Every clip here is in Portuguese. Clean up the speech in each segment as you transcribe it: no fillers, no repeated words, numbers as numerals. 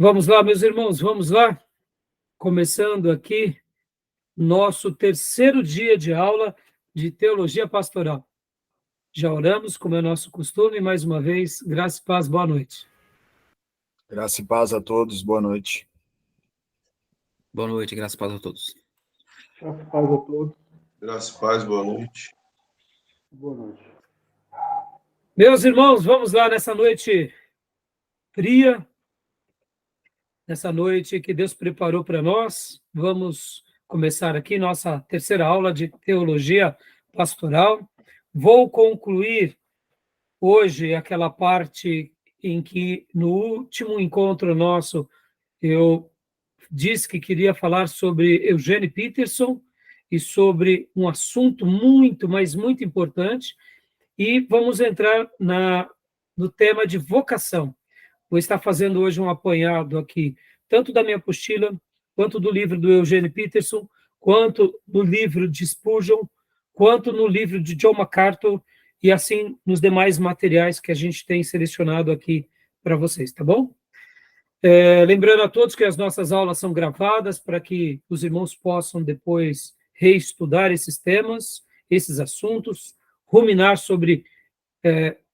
Vamos lá, meus irmãos, vamos lá. Começando aqui nosso terceiro dia de aula de teologia pastoral. Já oramos, como é nosso costume, mais uma vez, graça e paz, boa noite. Graça e paz a todos, boa noite. Boa noite, graça e paz a todos. Graça e paz a todos. Graça e paz, boa noite. Boa noite. Meus irmãos, vamos lá nessa noite fria, nessa noite que Deus preparou para nós. Vamos começar aqui nossa terceira aula de teologia pastoral. Vou concluir hoje aquela parte em que, no último encontro nosso, eu disse que queria falar sobre Eugene Peterson e sobre um assunto muito, mas muito importante, e vamos entrar no tema de vocação. Vou estar fazendo hoje um apanhado aqui, tanto da minha apostila, quanto do livro do Eugene Peterson, quanto do livro de Spurgeon, quanto no livro de John MacArthur, e assim nos demais materiais que a gente tem selecionado aqui para vocês, tá bom? Lembrando a todos que as nossas aulas são gravadas para que os irmãos possam depois reestudar esses temas, esses assuntos, ruminar sobre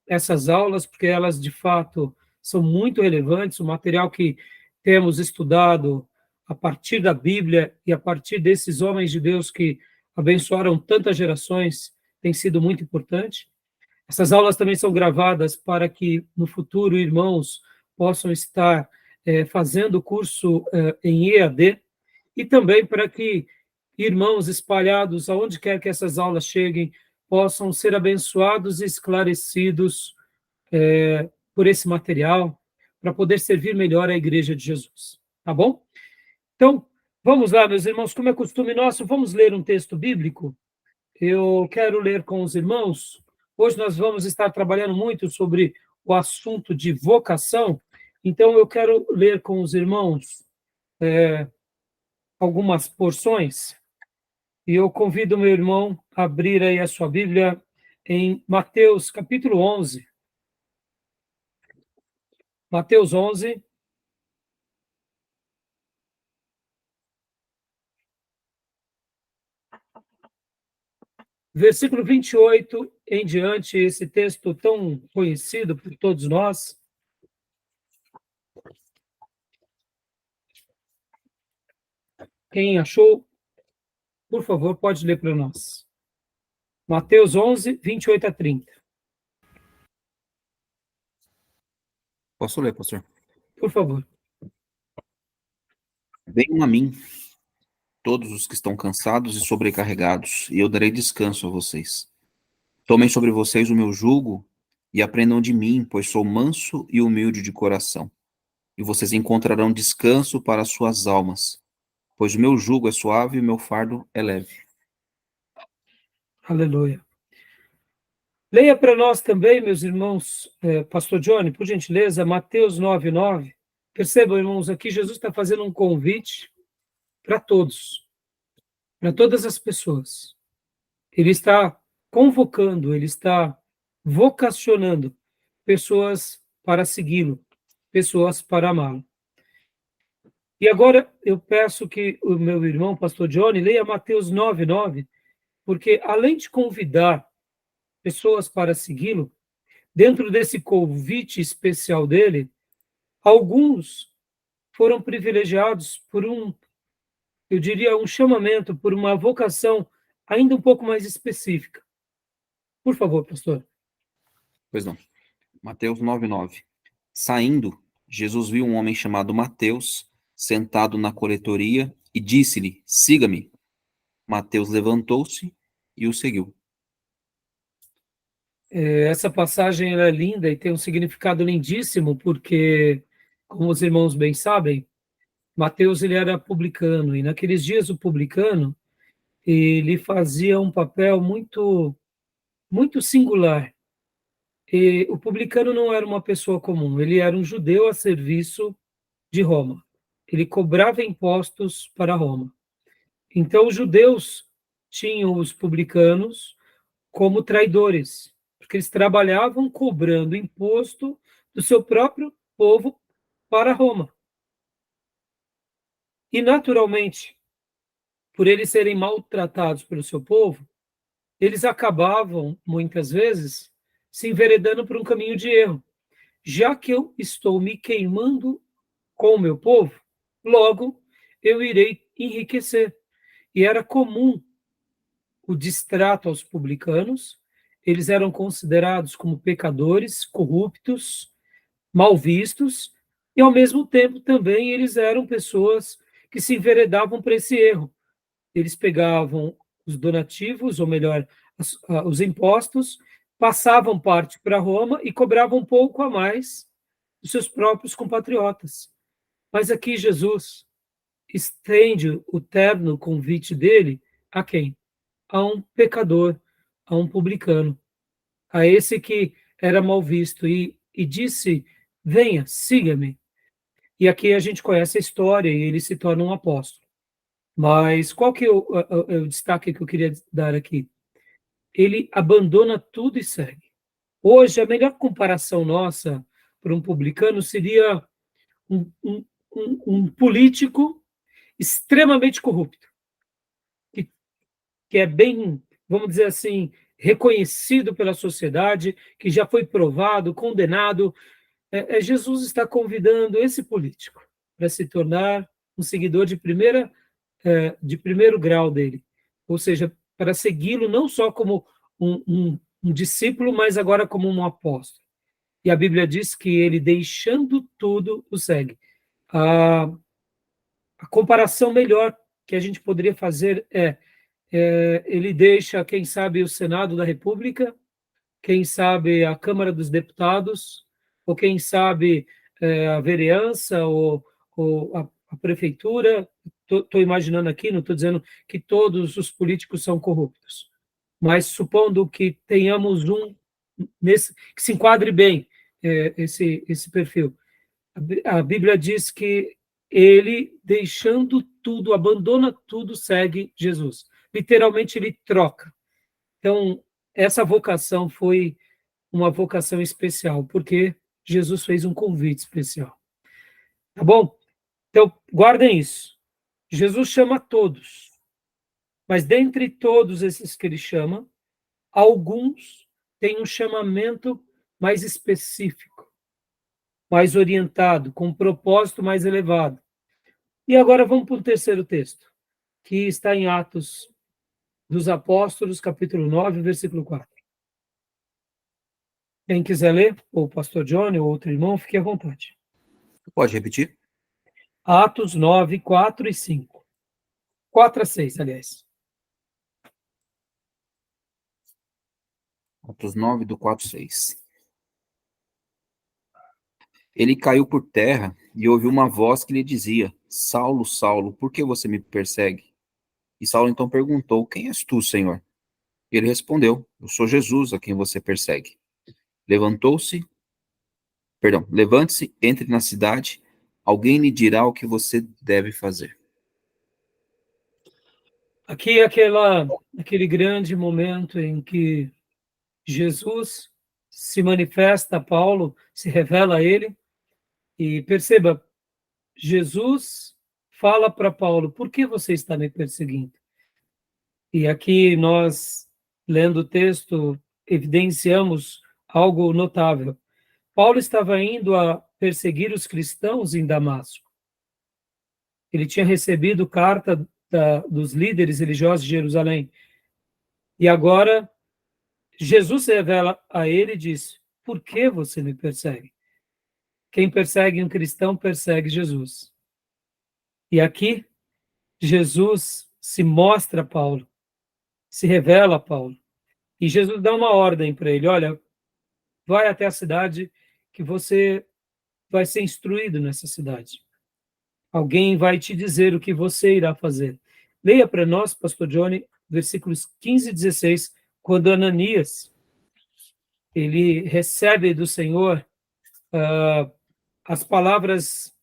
essas aulas, porque elas, de fato, são muito relevantes, o material que temos estudado a partir da Bíblia e a partir desses homens de Deus que abençoaram tantas gerações tem sido muito importante. Essas aulas também são gravadas para que, no futuro, irmãos possam estar fazendo o curso em EAD, e também para que irmãos espalhados, aonde quer que essas aulas cheguem, possam ser abençoados e esclarecidos por esse material, para poder servir melhor a Igreja de Jesus. Tá bom? Então, vamos lá, meus irmãos, como é costume nosso, vamos ler um texto bíblico. Eu quero ler com os irmãos. Hoje nós vamos estar trabalhando muito sobre o assunto de vocação, então eu quero ler com os irmãos algumas porções, e eu convido o meu irmão a abrir aí a sua Bíblia em Mateus, capítulo 11. Mateus 11. Versículo 28 em diante, esse texto tão conhecido por todos nós. Quem achou, por favor, pode ler para nós. Mateus 11, 28 a 30. Posso ler, pastor? Por favor. Venham a mim, todos os que estão cansados e sobrecarregados, e eu darei descanso a vocês. Tomem sobre vocês o meu jugo e aprendam de mim, pois sou manso e humilde de coração. E vocês encontrarão descanso para as suas almas, pois o meu jugo é suave e o meu fardo é leve. Aleluia. Leia para nós também, meus irmãos, pastor Johnny, por gentileza, Mateus 9, 9. Percebam, irmãos, aqui Jesus está fazendo um convite para todos, para todas as pessoas. Ele está convocando, ele está vocacionando pessoas para segui-lo, pessoas para amá-lo. E agora eu peço que o meu irmão, pastor Johnny, leia Mateus 9, 9, porque além de convidar pessoas para segui-lo, dentro desse convite especial dele, alguns foram privilegiados por eu diria, um chamamento, por uma vocação ainda um pouco mais específica. Por favor, pastor. Pois não. Mateus 9, 9. Saindo, Jesus viu um homem chamado Mateus sentado na coletoria e disse-lhe: siga-me. Mateus levantou-se e o seguiu. Essa passagem é linda e tem um significado lindíssimo, porque, como os irmãos bem sabem, Mateus ele era publicano, e naqueles dias o publicano ele fazia um papel muito, muito singular. E o publicano não era uma pessoa comum, ele era um judeu a serviço de Roma. Ele cobrava impostos para Roma. Então, os judeus tinham os publicanos como traidores, porque eles trabalhavam cobrando imposto do seu próprio povo para Roma. E, naturalmente, por eles serem maltratados pelo seu povo, eles acabavam, muitas vezes, se enveredando por um caminho de erro. Já que eu estou me queimando com o meu povo, logo eu irei enriquecer. E era comum o distrato aos publicanos, eles eram considerados como pecadores, corruptos, mal vistos, e ao mesmo tempo também eles eram pessoas que se enveredavam para esse erro. Eles pegavam os donativos, ou melhor, os impostos, passavam parte para Roma e cobravam um pouco a mais dos seus próprios compatriotas. Mas aqui Jesus estende o terno convite dele a quem? A um pecador, a um publicano, a esse que era mal visto, e disse: venha, siga-me. E aqui a gente conhece a história e ele se torna um apóstolo. Mas qual que é o destaque que eu queria dar aqui? Ele abandona tudo e segue. Hoje, a melhor comparação nossa para um publicano seria um político extremamente corrupto, que é bem, vamos dizer assim, reconhecido pela sociedade, que já foi provado, condenado. Jesus está convidando esse político para se tornar um seguidor de primeiro grau dele, ou seja, para segui-lo não só como um discípulo, mas agora como um apóstolo. E a Bíblia diz que ele, deixando tudo, o segue. A comparação melhor que a gente poderia fazer ele deixa, quem sabe, o Senado da República, quem sabe a Câmara dos Deputados, ou quem sabe a vereança, ou a prefeitura. Estou imaginando aqui, não estou dizendo que todos os políticos são corruptos, mas supondo que tenhamos que se enquadre bem esse perfil. A Bíblia diz que ele, deixando tudo, abandona tudo, segue Jesus. Literalmente, ele troca. Então, essa vocação foi uma vocação especial, porque Jesus fez um convite especial. Tá bom? Então, guardem isso. Jesus chama todos, mas dentre todos esses que ele chama, alguns têm um chamamento mais específico, mais orientado, com um propósito mais elevado. E agora vamos para o terceiro texto, que está em Atos dos Apóstolos, capítulo 9, versículo 4. Quem quiser ler, ou o pastor Johnny, ou outro irmão, fique à vontade. Pode repetir? Atos 9, 4 e 5. 4 a 6, aliás. Atos 9, do 4, 6. Ele caiu por terra e ouviu uma voz que lhe dizia: Saulo, Saulo, por que você me persegue? E Saulo então perguntou: Quem és tu, Senhor? E ele respondeu: Eu sou Jesus, a quem você persegue. Levante-se, entre na cidade, alguém lhe dirá o que você deve fazer. Aqui é aquele grande momento em que Jesus se manifesta a Paulo, se revela a ele, e perceba, Jesus fala para Paulo: por que você está me perseguindo? E aqui nós, lendo o texto, evidenciamos algo notável. Paulo estava indo a perseguir os cristãos em Damasco. Ele tinha recebido carta dos líderes religiosos de Jerusalém. E agora, Jesus se revela a ele e diz: por que você me persegue? Quem persegue um cristão persegue Jesus. E aqui, Jesus se mostra a Paulo, se revela a Paulo. E Jesus dá uma ordem para ele: olha, vai até a cidade que você vai ser instruído nessa cidade. Alguém vai te dizer o que você irá fazer. Leia para nós, pastor Johnny, versículos 15 e 16, quando Ananias ele recebe do Senhor as palavras,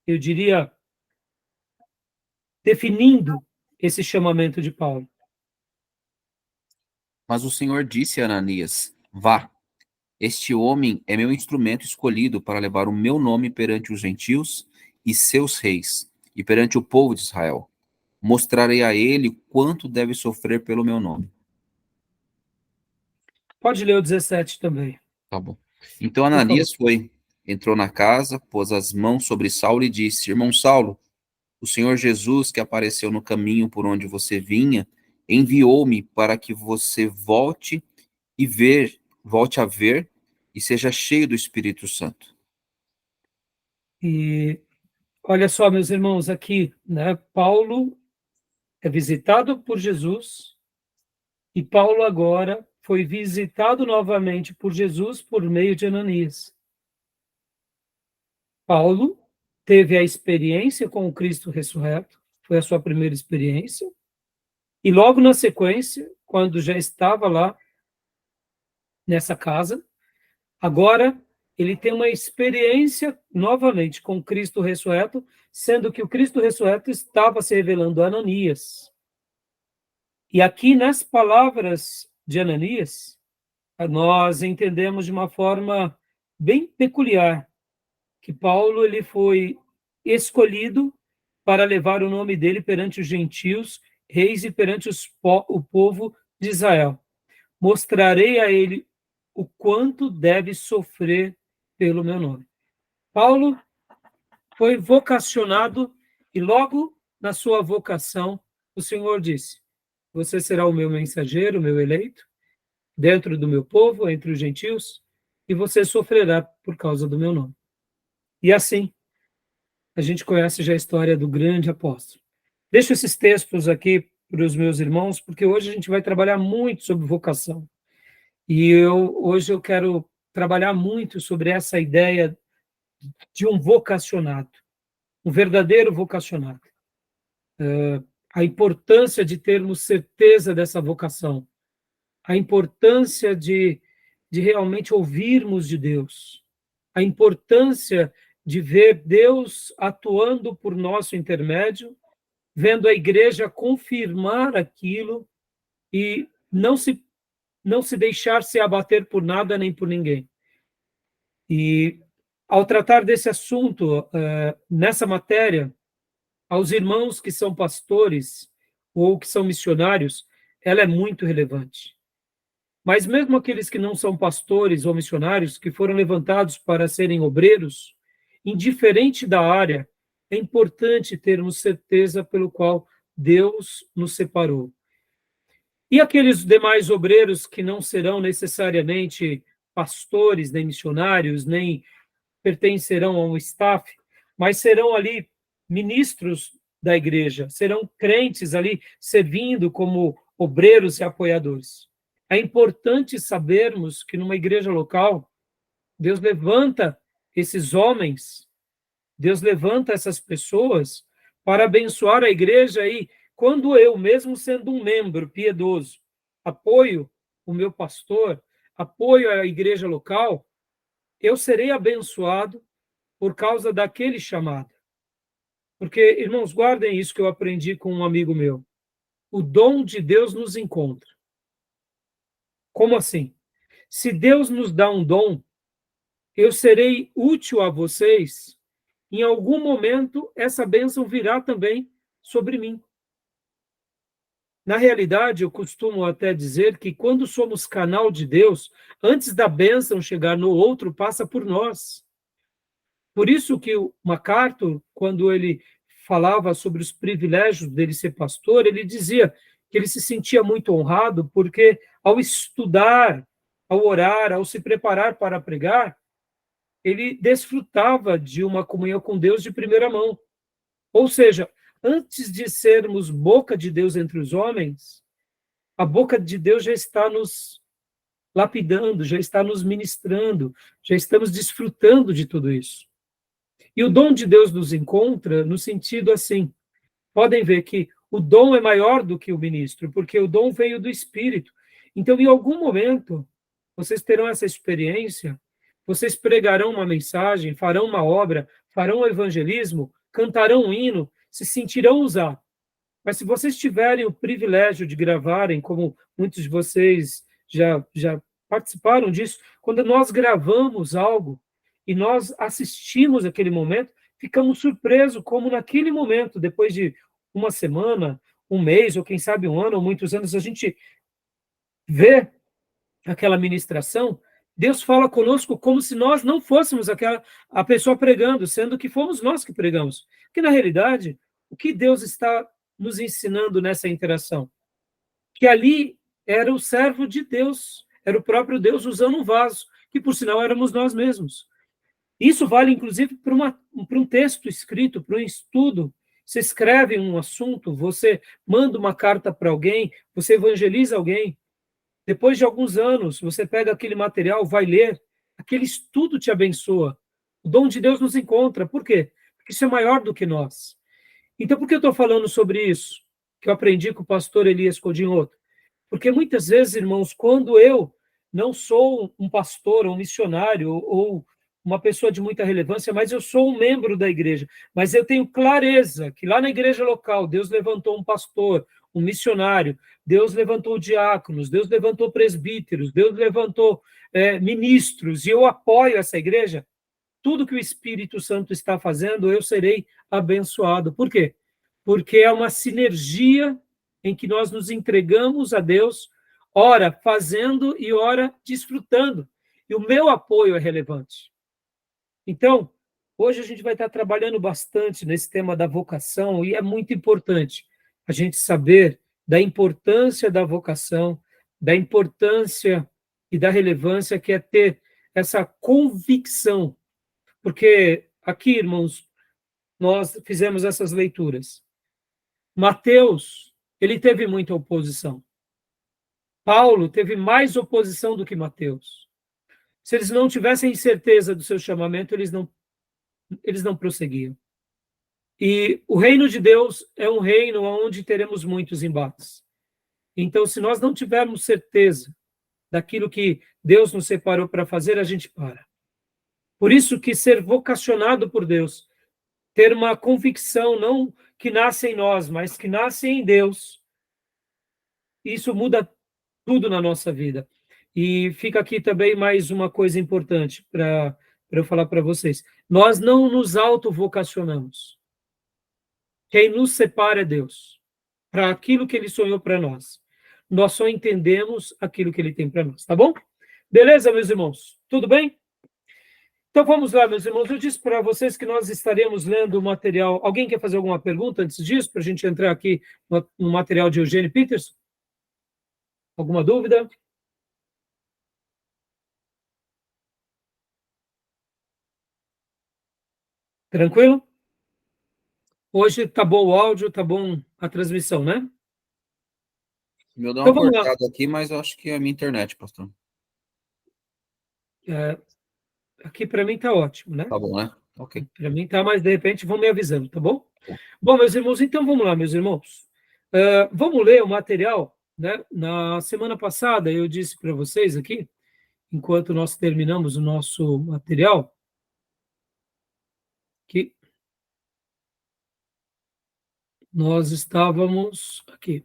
eu diria, definindo esse chamamento de Paulo. Mas o Senhor disse a Ananias: Vá, este homem é meu instrumento escolhido para levar o meu nome perante os gentios e seus reis, e perante o povo de Israel. Mostrarei a ele quanto deve sofrer pelo meu nome. Pode ler o 17 também, Tá bom. Então por favor. Ananias entrou na casa, pôs as mãos sobre Saulo e disse: Irmão Saulo, o Senhor Jesus, que apareceu no caminho por onde você vinha, enviou-me para que você volte a ver e seja cheio do Espírito Santo. E olha só, meus irmãos, aqui, né, Paulo é visitado por Jesus, e Paulo agora foi visitado novamente por Jesus por meio de Ananias. Paulo teve a experiência com o Cristo ressurreto, foi a sua primeira experiência, e logo na sequência, quando já estava lá nessa casa, agora ele tem uma experiência novamente com o Cristo ressurreto, sendo que o Cristo ressurreto estava se revelando a Ananias. E aqui nas palavras de Ananias, nós entendemos de uma forma bem peculiar que Paulo ele foi escolhido para levar o nome dele perante os gentios, reis e perante o povo de Israel. Mostrarei a ele o quanto deve sofrer pelo meu nome. Paulo foi vocacionado e logo na sua vocação o Senhor disse: você será o meu mensageiro, o meu eleito, dentro do meu povo, entre os gentios, e você sofrerá por causa do meu nome. E assim, a gente conhece já a história do grande apóstolo. Deixo esses textos aqui para os meus irmãos, porque hoje a gente vai trabalhar muito sobre vocação. E hoje eu quero trabalhar muito sobre essa ideia de um vocacionado, um verdadeiro vocacionado. A importância de termos certeza dessa vocação, a importância de realmente ouvirmos de Deus, a importância de ver Deus atuando por nosso intermédio, vendo a igreja confirmar aquilo e não se deixar se abater por nada nem por ninguém. E ao tratar desse assunto, nessa matéria, aos irmãos que são pastores ou que são missionários, ela é muito relevante. Mas mesmo aqueles que não são pastores ou missionários, que foram levantados para serem obreiros, indiferente da área, é importante termos certeza pelo qual Deus nos separou. E aqueles demais obreiros que não serão necessariamente pastores, nem missionários, nem pertencerão a um staff, mas serão ali ministros da igreja, serão crentes ali servindo como obreiros e apoiadores. É importante sabermos que numa igreja local, Deus levanta esses homens, Deus levanta essas pessoas para abençoar a igreja e quando eu, mesmo sendo um membro piedoso, apoio o meu pastor, apoio a igreja local, eu serei abençoado por causa daquele chamado. Porque, irmãos, guardem isso que eu aprendi com um amigo meu. O dom de Deus nos encontra. Como assim? Se Deus nos dá um dom, eu serei útil a vocês, em algum momento essa bênção virá também sobre mim. Na realidade, eu costumo até dizer que quando somos canal de Deus, antes da bênção chegar no outro, passa por nós. Por isso que o MacArthur, quando ele falava sobre os privilégios dele ser pastor, ele dizia que ele se sentia muito honrado, porque ao estudar, ao orar, ao se preparar para pregar, ele desfrutava de uma comunhão com Deus de primeira mão. Ou seja, antes de sermos boca de Deus entre os homens, a boca de Deus já está nos lapidando, já está nos ministrando, já estamos desfrutando de tudo isso. E o dom de Deus nos encontra no sentido assim, podem ver que o dom é maior do que o ministro, porque o dom veio do Espírito. Então, em algum momento, vocês terão essa experiência, vocês pregarão uma mensagem, farão uma obra, farão um evangelismo, cantarão um hino, se sentirão usados. Mas se vocês tiverem o privilégio de gravarem, como muitos de vocês já participaram disso, quando nós gravamos algo e nós assistimos aquele momento, ficamos surpresos como naquele momento, depois de uma semana, um mês, ou quem sabe um ano, ou muitos anos, a gente vê aquela ministração, Deus fala conosco como se nós não fôssemos a pessoa pregando, sendo que fomos nós que pregamos. Porque, na realidade, o que Deus está nos ensinando nessa interação? Que ali era o servo de Deus, era o próprio Deus usando um vaso, que, por sinal, éramos nós mesmos. Isso vale, inclusive, para um texto escrito, para um estudo. Você escreve um assunto, você manda uma carta para alguém, você evangeliza alguém. Depois de alguns anos, você pega aquele material, vai ler, aquele estudo te abençoa. O dom de Deus nos encontra. Por quê? Porque isso é maior do que nós. Então, por que eu estou falando sobre isso? Que eu aprendi com o pastor Elias Codinhoto. Porque muitas vezes, irmãos, quando eu não sou um pastor, um missionário, ou uma pessoa de muita relevância, mas eu sou um membro da igreja, mas eu tenho clareza que lá na igreja local, Deus levantou um pastor, um missionário, Deus levantou diáconos, Deus levantou presbíteros, Deus levantou ministros, e eu apoio essa igreja, tudo que o Espírito Santo está fazendo, eu serei abençoado. Por quê? Porque é uma sinergia em que nós nos entregamos a Deus, ora fazendo e ora desfrutando. E o meu apoio é relevante. Então, hoje a gente vai estar trabalhando bastante nesse tema da vocação, e é muito importante a gente saber da importância da vocação, da importância e da relevância que é ter essa convicção. Porque aqui, irmãos, nós fizemos essas leituras. Mateus, ele teve muita oposição. Paulo teve mais oposição do que Mateus. Se eles não tivessem certeza do seu chamamento, eles não prosseguiam. E o reino de Deus é um reino onde teremos muitos embates. Então, se nós não tivermos certeza daquilo que Deus nos separou para fazer, a gente para. Por isso que ser vocacionado por Deus, ter uma convicção não que nasce em nós, mas que nasce em Deus, isso muda tudo na nossa vida. E fica aqui também mais uma coisa importante para eu falar para vocês. Nós não nos autovocacionamos. Quem nos separa é Deus, para aquilo que Ele sonhou para nós. Nós só entendemos aquilo que Ele tem para nós, tá bom? Beleza, meus irmãos? Tudo bem? Então vamos lá, meus irmãos. Eu disse para vocês que nós estaremos lendo o material. Alguém quer fazer alguma pergunta antes disso, para a gente entrar aqui no material de Eugênio Peterson? Alguma dúvida? Tranquilo? Hoje tá bom o áudio, tá bom a transmissão, né? O meu deu Então uma vamos lá. cortada aqui, mas eu acho que é a minha internet, pastor. Aqui para mim tá ótimo, né? Tá bom, né? Ok. Para mim tá, mas de repente vão me avisando, tá bom? Bom, meus irmãos, então vamos lá, meus irmãos. Vamos ler o material, né? Na semana passada eu disse para vocês aqui, enquanto nós terminamos o nosso material, que nós estávamos aqui.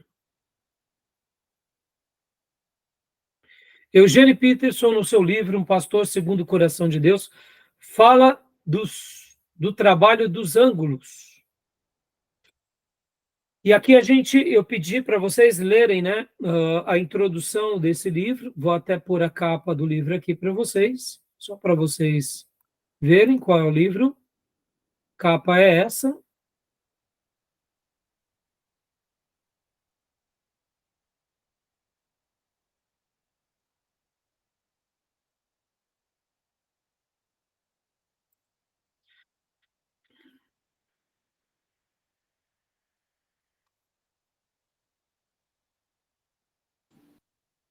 Eugênio Peterson, no seu livro Um Pastor Segundo o Coração de Deus, fala do trabalho dos ângulos. E aqui eu pedi para vocês lerem, né, a introdução desse livro. Vou até pôr a capa do livro aqui para vocês, só para vocês verem qual é o livro. Capa é essa.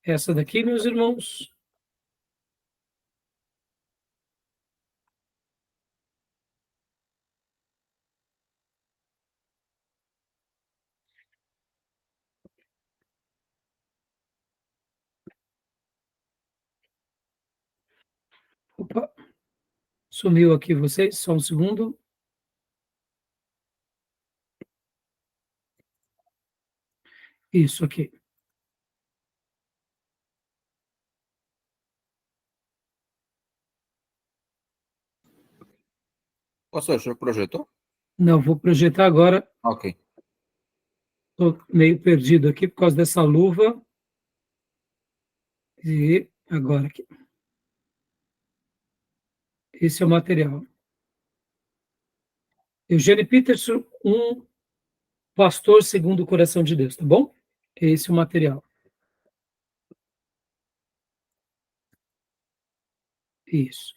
Essa daqui, meus irmãos. Opa, sumiu aqui vocês, só um segundo. Isso aqui. Pastor, o senhor projetou? Não, vou projetar agora. Ok. Estou meio perdido aqui por causa dessa luva. E agora aqui. Esse é o material. Eugênio Peterson, um pastor segundo o coração de Deus, tá bom? Esse é o material. Isso.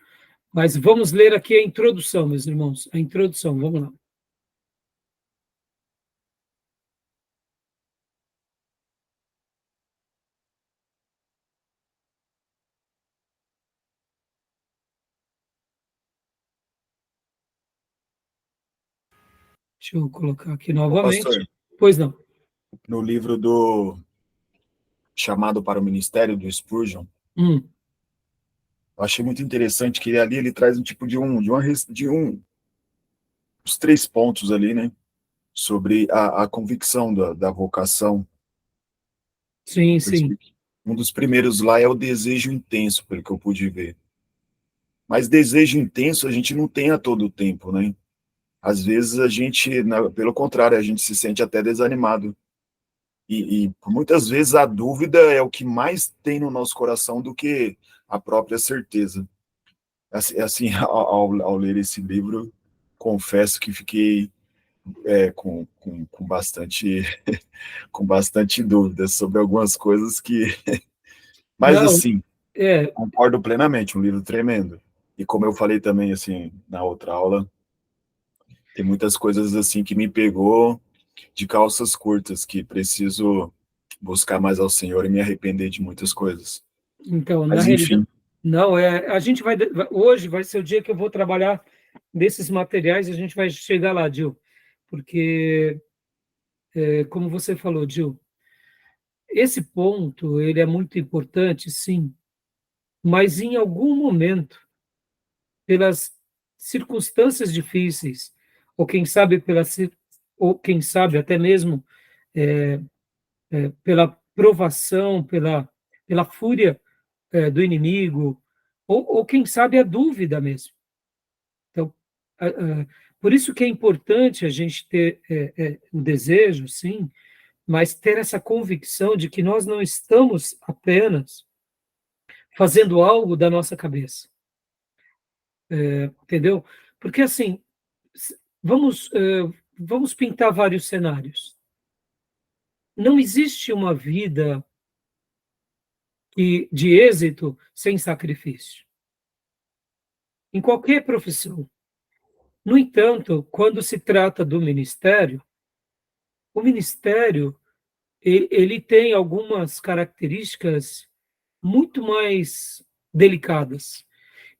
Mas vamos ler aqui a introdução, meus irmãos. A introdução, vamos lá. Deixa eu colocar aqui novamente. Pastor, Pois não. no livro do Chamado para o Ministério, do Spurgeon, Hum, eu achei muito interessante que ali ele traz um tipo os 3 pontos ali, né? Sobre a convicção da vocação. sim, sim. Um dos primeiros lá é o desejo intenso, pelo que eu pude ver. Mas desejo intenso a gente não tem a todo tempo, né? Às vezes a gente, pelo contrário, a gente se sente até desanimado. E muitas vezes a dúvida é o que mais tem no nosso coração do que a própria certeza. Assim, ao ler esse livro, confesso que fiquei com bastante, com bastante dúvidas sobre algumas coisas que... Mas, Não, assim, é, concordo plenamente, um livro tremendo. E como eu falei também, assim, na outra aula, tem muitas coisas, assim, que me pegou de calças curtas, que preciso buscar mais ao Senhor e me arrepender de muitas coisas. então, na Mas, realidade, enfim, não, a gente hoje vai ser o dia que eu vou trabalhar desses materiais e a gente vai chegar lá, Gil, porque, como você falou, Gil, esse ponto, ele é muito importante, sim, mas em algum momento, pelas circunstâncias difíceis, ou quem sabe ou quem sabe até mesmo pela provação, pela fúria do inimigo, ou quem sabe a dúvida mesmo. Então, por isso que é importante a gente ter o desejo, sim, mas ter essa convicção de que nós não estamos apenas fazendo algo da nossa cabeça, entendeu? Porque assim, vamos pintar vários cenários. Não existe uma vida de êxito sem sacrifício, em qualquer profissão. No entanto, quando se trata do ministério, o ministério ele tem algumas características muito mais delicadas.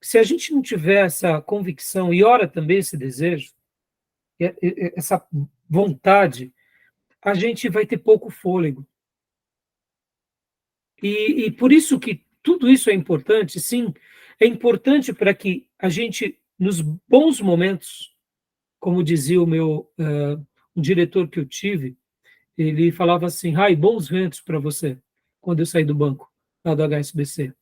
Se a gente não tiver essa convicção e ora também esse desejo, essa vontade, a gente vai ter pouco fôlego. E por isso que tudo isso é importante, sim, é importante para que a gente, nos bons momentos, como dizia um diretor que eu tive, ele falava assim, bons ventos para você, quando eu saí do banco, lá do HSBC.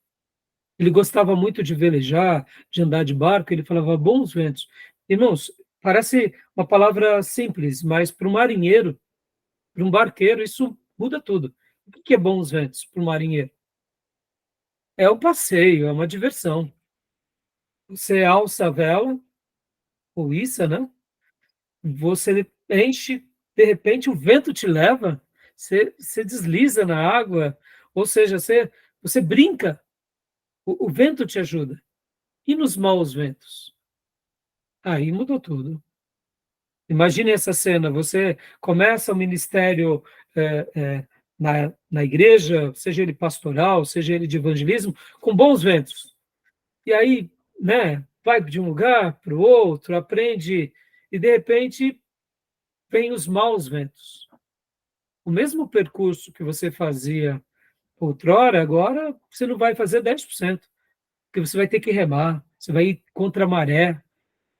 Ele gostava muito de velejar, de andar de barco, ele falava bons ventos. Irmãos, parece uma palavra simples, mas para um marinheiro, para um barqueiro, isso muda tudo. O que é bons ventos para um marinheiro? É um passeio, é uma diversão. Você alça a vela, ou isso, né? Você enche, de repente o vento te leva, você desliza na água, ou seja, você brinca, o vento te ajuda. E nos maus ventos? Aí mudou tudo. Imagine essa cena, você começa o ministério na igreja, seja ele pastoral, seja ele de evangelismo, com bons ventos. E aí, né, vai de um lugar para o outro, aprende, e de repente vem os maus ventos. O mesmo percurso que você fazia outrora, agora você não vai fazer 10%, porque você vai ter que remar, você vai ir contra a maré,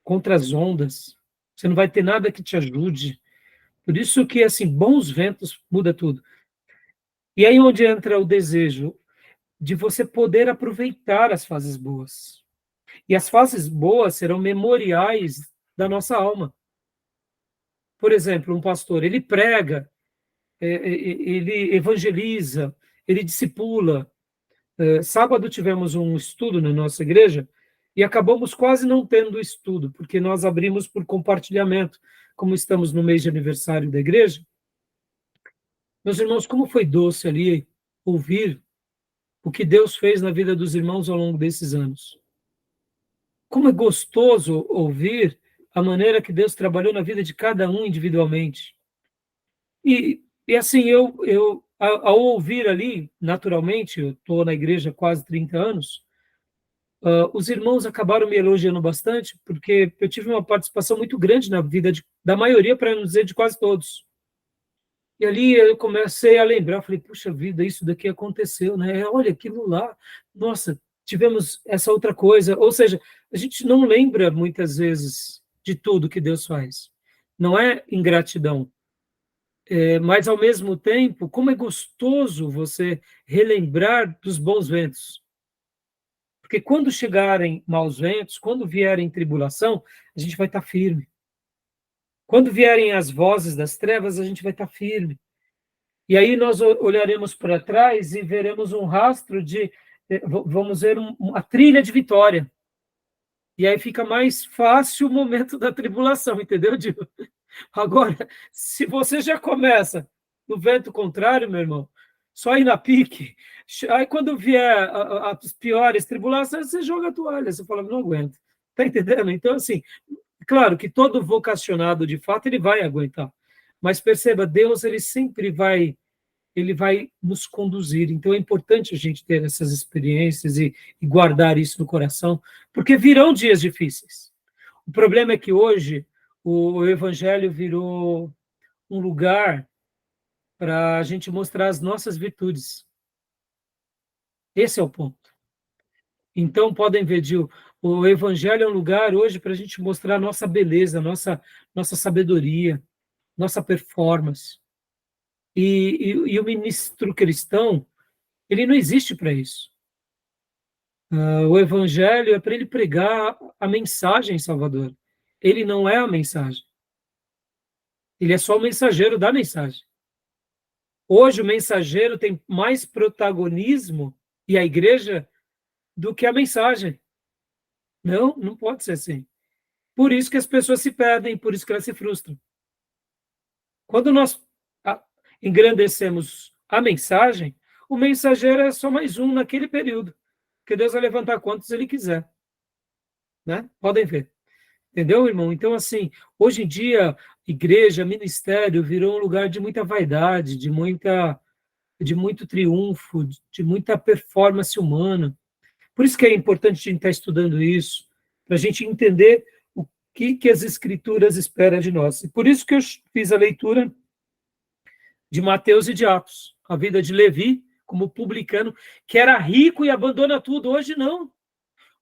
contra as ondas, você não vai ter nada que te ajude. Por isso que, assim, bons ventos muda tudo. E aí onde entra o desejo de você poder aproveitar as fases boas. E as fases boas serão memoriais da nossa alma. Por exemplo, um pastor, ele prega, ele evangeliza, ele discipula. Sábado tivemos um estudo na nossa igreja e acabamos quase não tendo estudo, porque nós abrimos por compartilhamento, como estamos no mês de aniversário da igreja. Meus irmãos, como foi doce ali ouvir o que Deus fez na vida dos irmãos ao longo desses anos. Como é gostoso ouvir a maneira que Deus trabalhou na vida de cada um individualmente. E assim, ao ouvir ali, naturalmente, eu estou na igreja há quase 30 anos, os irmãos acabaram me elogiando bastante, porque eu tive uma participação muito grande na vida da maioria, para não dizer de quase todos. E ali eu comecei a lembrar, falei, puxa vida, isso daqui aconteceu, né? Olha aquilo lá, nossa, tivemos essa outra coisa. Ou seja, a gente não lembra muitas vezes de tudo que Deus faz. Não é ingratidão. Mas, ao mesmo tempo, como é gostoso você relembrar dos bons ventos. Porque quando chegarem maus ventos, quando vierem tribulação, a gente vai estar firme. Quando vierem as vozes das trevas, a gente vai estar firme. E aí nós olharemos para trás e veremos um rastro vamos ver uma trilha de vitória. E aí fica mais fácil o momento da tribulação, entendeu, Dio? Agora, se você já começa no vento contrário, meu irmão, só ir na pique, aí quando vier as piores tribulações, você joga a toalha, você fala, não aguento. Tá entendendo? Então, assim, claro que todo vocacionado, de fato, ele vai aguentar. Mas perceba, Deus, ele sempre vai nos conduzir. Então é importante a gente ter essas experiências e guardar isso no coração, porque virão dias difíceis. O problema é que hoje o evangelho virou um lugar para a gente mostrar as nossas virtudes. Esse é o ponto. Então, podem ver, Gil, o evangelho é um lugar hoje para a gente mostrar a nossa beleza, nossa sabedoria, nossa performance. E o ministro cristão, ele não existe para isso. O evangelho é para ele pregar a mensagem salvadora. Ele não é a mensagem. Ele é só o mensageiro da mensagem. Hoje o mensageiro tem mais protagonismo, e a igreja, do que a mensagem. Não pode ser assim. Por isso que as pessoas se perdem, por isso que elas se frustram. Quando nós engrandecemos a mensagem, o mensageiro é só mais um naquele período, porque Deus vai levantar quantos ele quiser. Né? Podem ver. Entendeu, irmão? Então, assim, hoje em dia, igreja, ministério, virou um lugar de muita vaidade, de muito triunfo, de muita performance humana. Por isso que é importante a gente estar estudando isso, para a gente entender o que as Escrituras esperam de nós. E por isso que eu fiz a leitura de Mateus e de Atos, a vida de Levi, como publicano, que era rico e abandona tudo. Hoje não.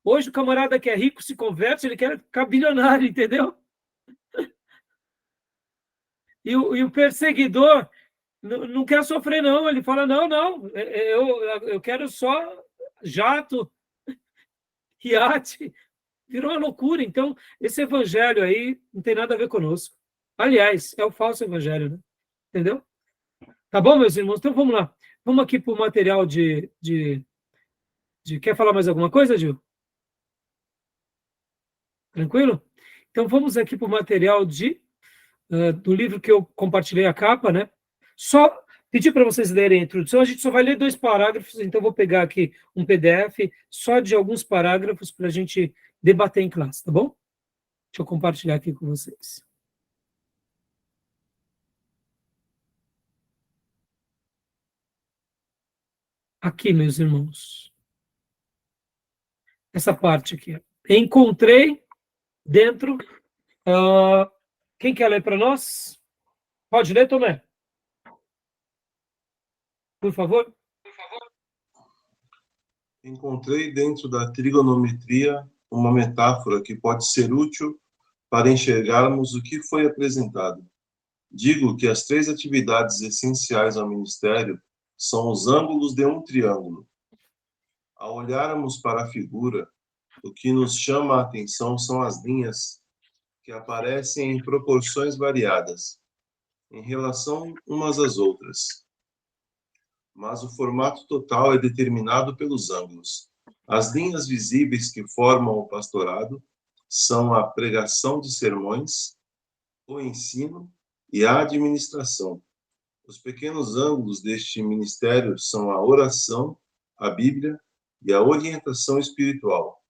Hoje o camarada que é rico se converte, ele quer ficar bilionário, entendeu? E o perseguidor não quer sofrer, não. Ele fala, não, eu quero só jato, iate. Virou uma loucura. Então, esse evangelho aí não tem nada a ver conosco. Aliás, é o falso evangelho, né? Entendeu? Tá bom, meus irmãos? Então, vamos lá. Vamos aqui para o material Quer falar mais alguma coisa, Gil? Tranquilo? Então, vamos aqui para o material do livro que eu compartilhei a capa, né? Só pedir para vocês lerem a introdução, a gente só vai ler 2 parágrafos, então vou pegar aqui um PDF só de alguns parágrafos para a gente debater em classe, tá bom? Deixa eu compartilhar aqui com vocês. Aqui, meus irmãos. Essa parte aqui. Encontrei dentro... quem quer ler para nós? Pode ler, Tomé? Por favor. Encontrei dentro da trigonometria uma metáfora que pode ser útil para enxergarmos o que foi apresentado. Digo que as 3 atividades essenciais ao ministério são os ângulos de um triângulo. Ao olharmos para a figura, o que nos chama a atenção são as linhas que aparecem em proporções variadas, em relação umas às outras. Mas o formato total é determinado pelos ângulos. As linhas visíveis que formam o pastorado são a pregação de sermões, o ensino e a administração. Os pequenos ângulos deste ministério são a oração, a Bíblia e a orientação espiritual.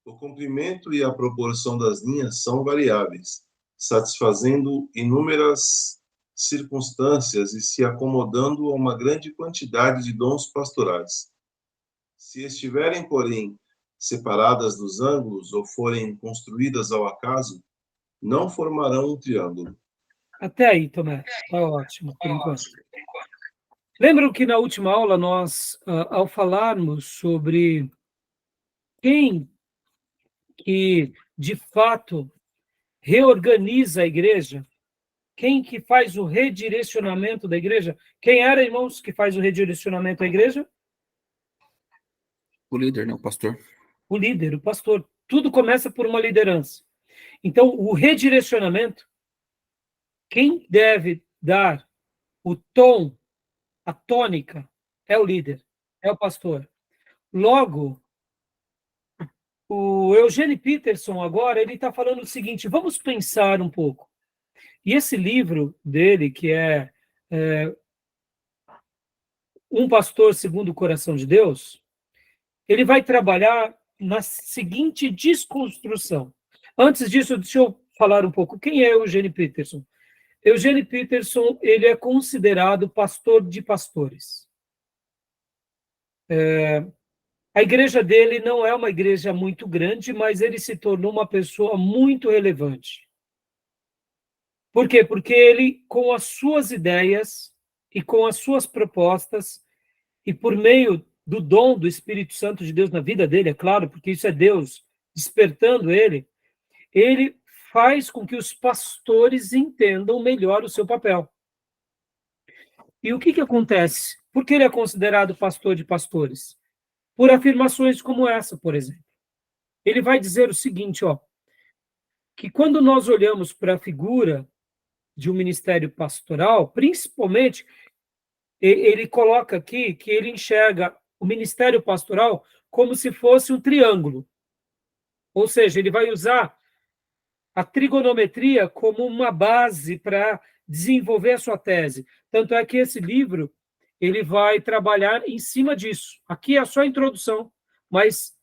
O comprimento e a proporção das linhas são variáveis, satisfazendo inúmeras circunstâncias e se acomodando a uma grande quantidade de dons pastorais. Se estiverem, porém, separadas dos ângulos ou forem construídas ao acaso, não formarão um triângulo. Até aí, Tomé. Está ótimo, por enquanto. Lembram que na última aula nós, ao falarmos sobre quem que, de fato, reorganiza a igreja, quem que faz o redirecionamento da igreja, quem era, irmãos, que faz o redirecionamento da igreja? O líder, né? O pastor. O líder, o pastor. Tudo começa por uma liderança. Então, o redirecionamento, quem deve dar o tom, a tônica, é o líder, é o pastor. Logo, o Eugene Peterson agora, ele está falando o seguinte, vamos pensar um pouco. E esse livro dele, que é Um Pastor Segundo o Coração de Deus, ele vai trabalhar na seguinte desconstrução. Antes disso, deixa eu falar um pouco. Quem é Eugene Peterson? Eugene Peterson, ele é considerado pastor de pastores. A igreja dele não é uma igreja muito grande, mas ele se tornou uma pessoa muito relevante. Por quê? Porque ele, com as suas ideias e com as suas propostas, e por meio do dom do Espírito Santo de Deus na vida dele, é claro, porque isso é Deus despertando ele faz com que os pastores entendam melhor o seu papel. E o que acontece? Por que ele é considerado pastor de pastores? Por afirmações como essa, por exemplo. Ele vai dizer o seguinte, que quando nós olhamos para a figura de um ministério pastoral, principalmente, ele coloca aqui que ele enxerga o ministério pastoral como se fosse um triângulo. Ou seja, ele vai usar a trigonometria como uma base para desenvolver a sua tese. Tanto é que esse livro ele vai trabalhar em cima disso. Aqui é só a introdução, mas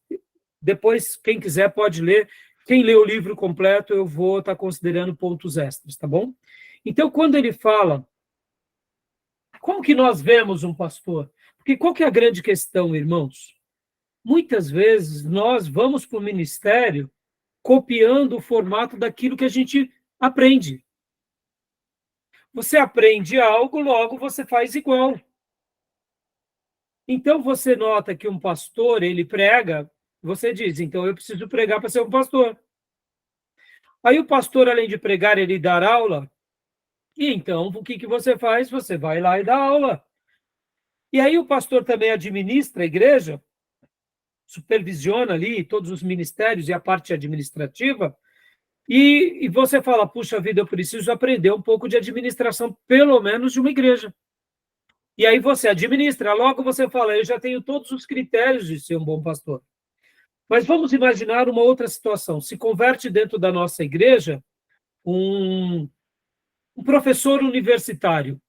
depois, quem quiser pode ler. Quem lê o livro completo, eu vou estar considerando pontos extras, tá bom? Então, quando ele fala, como que nós vemos um pastor? Porque qual que é a grande questão, irmãos? Muitas vezes nós vamos para o ministério copiando o formato daquilo que a gente aprende. Você aprende algo, logo você faz igual. Então, você nota que um pastor, ele prega, você diz, então eu preciso pregar para ser um pastor. Aí o pastor, além de pregar, ele dá aula, e então o que você faz? Você vai lá e dá aula. E aí o pastor também administra a igreja, supervisiona ali todos os ministérios e a parte administrativa, e você fala, puxa vida, eu preciso aprender um pouco de administração, pelo menos de uma igreja. E aí você administra, logo você fala, eu já tenho todos os critérios de ser um bom pastor. Mas vamos imaginar uma outra situação. Se converte dentro da nossa igreja um professor universitário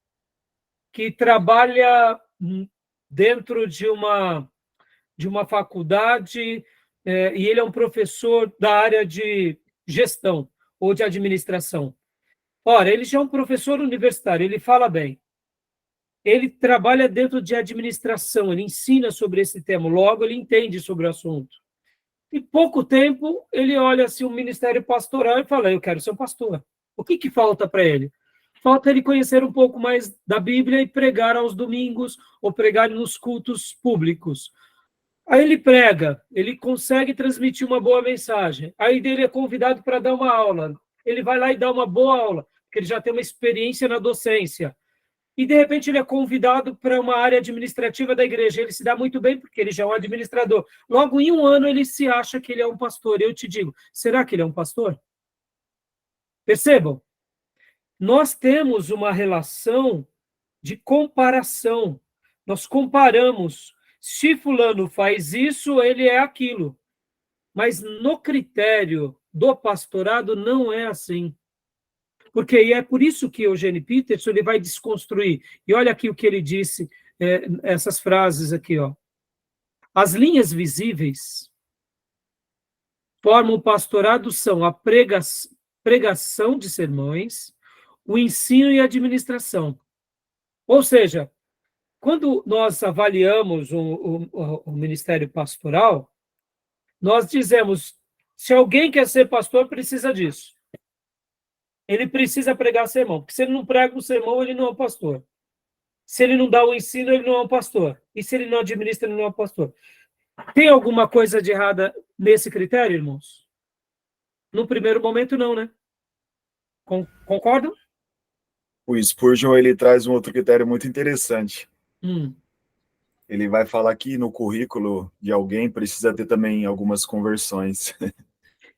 que trabalha dentro de uma faculdade e ele é um professor da área de gestão ou de administração. Ora, ele já é um professor universitário, ele fala bem. Ele trabalha dentro de administração, ele ensina sobre esse tema, logo ele entende sobre o assunto. Em pouco tempo, ele olha assim o ministério pastoral e fala, eu quero ser um pastor. O que falta para ele? Falta ele conhecer um pouco mais da Bíblia e pregar aos domingos ou pregar nos cultos públicos. Aí ele prega, ele consegue transmitir uma boa mensagem. Aí ele é convidado para dar uma aula. Ele vai lá e dá uma boa aula, porque ele já tem uma experiência na docência. E, de repente, ele é convidado para uma área administrativa da igreja. Ele se dá muito bem, porque ele já é um administrador. Logo, em um ano, ele se acha que ele é um pastor. Eu te digo, será que ele é um pastor? Percebam, nós temos uma relação de comparação. Nós comparamos. Se fulano faz isso, ele é aquilo. Mas no critério do pastorado não é assim. Porque é por isso que Eugene Peterson ele vai desconstruir. E olha aqui o que ele disse, essas frases aqui, ó. As linhas visíveis formam o pastorado são a pregação de sermões, o ensino e a administração. Ou seja, quando nós avaliamos o ministério pastoral, nós dizemos, se alguém quer ser pastor, precisa disso. Ele precisa pregar sermão, porque se ele não prega um sermão, ele não é um pastor. Se ele não dá o ensino, ele não é um pastor. E se ele não administra, ele não é um pastor. Tem alguma coisa de errada nesse critério, irmãos? No primeiro momento, não, né? Concordam? O Spurgeon, ele traz um outro critério muito interessante. Ele vai falar que no currículo de alguém precisa ter também algumas conversões.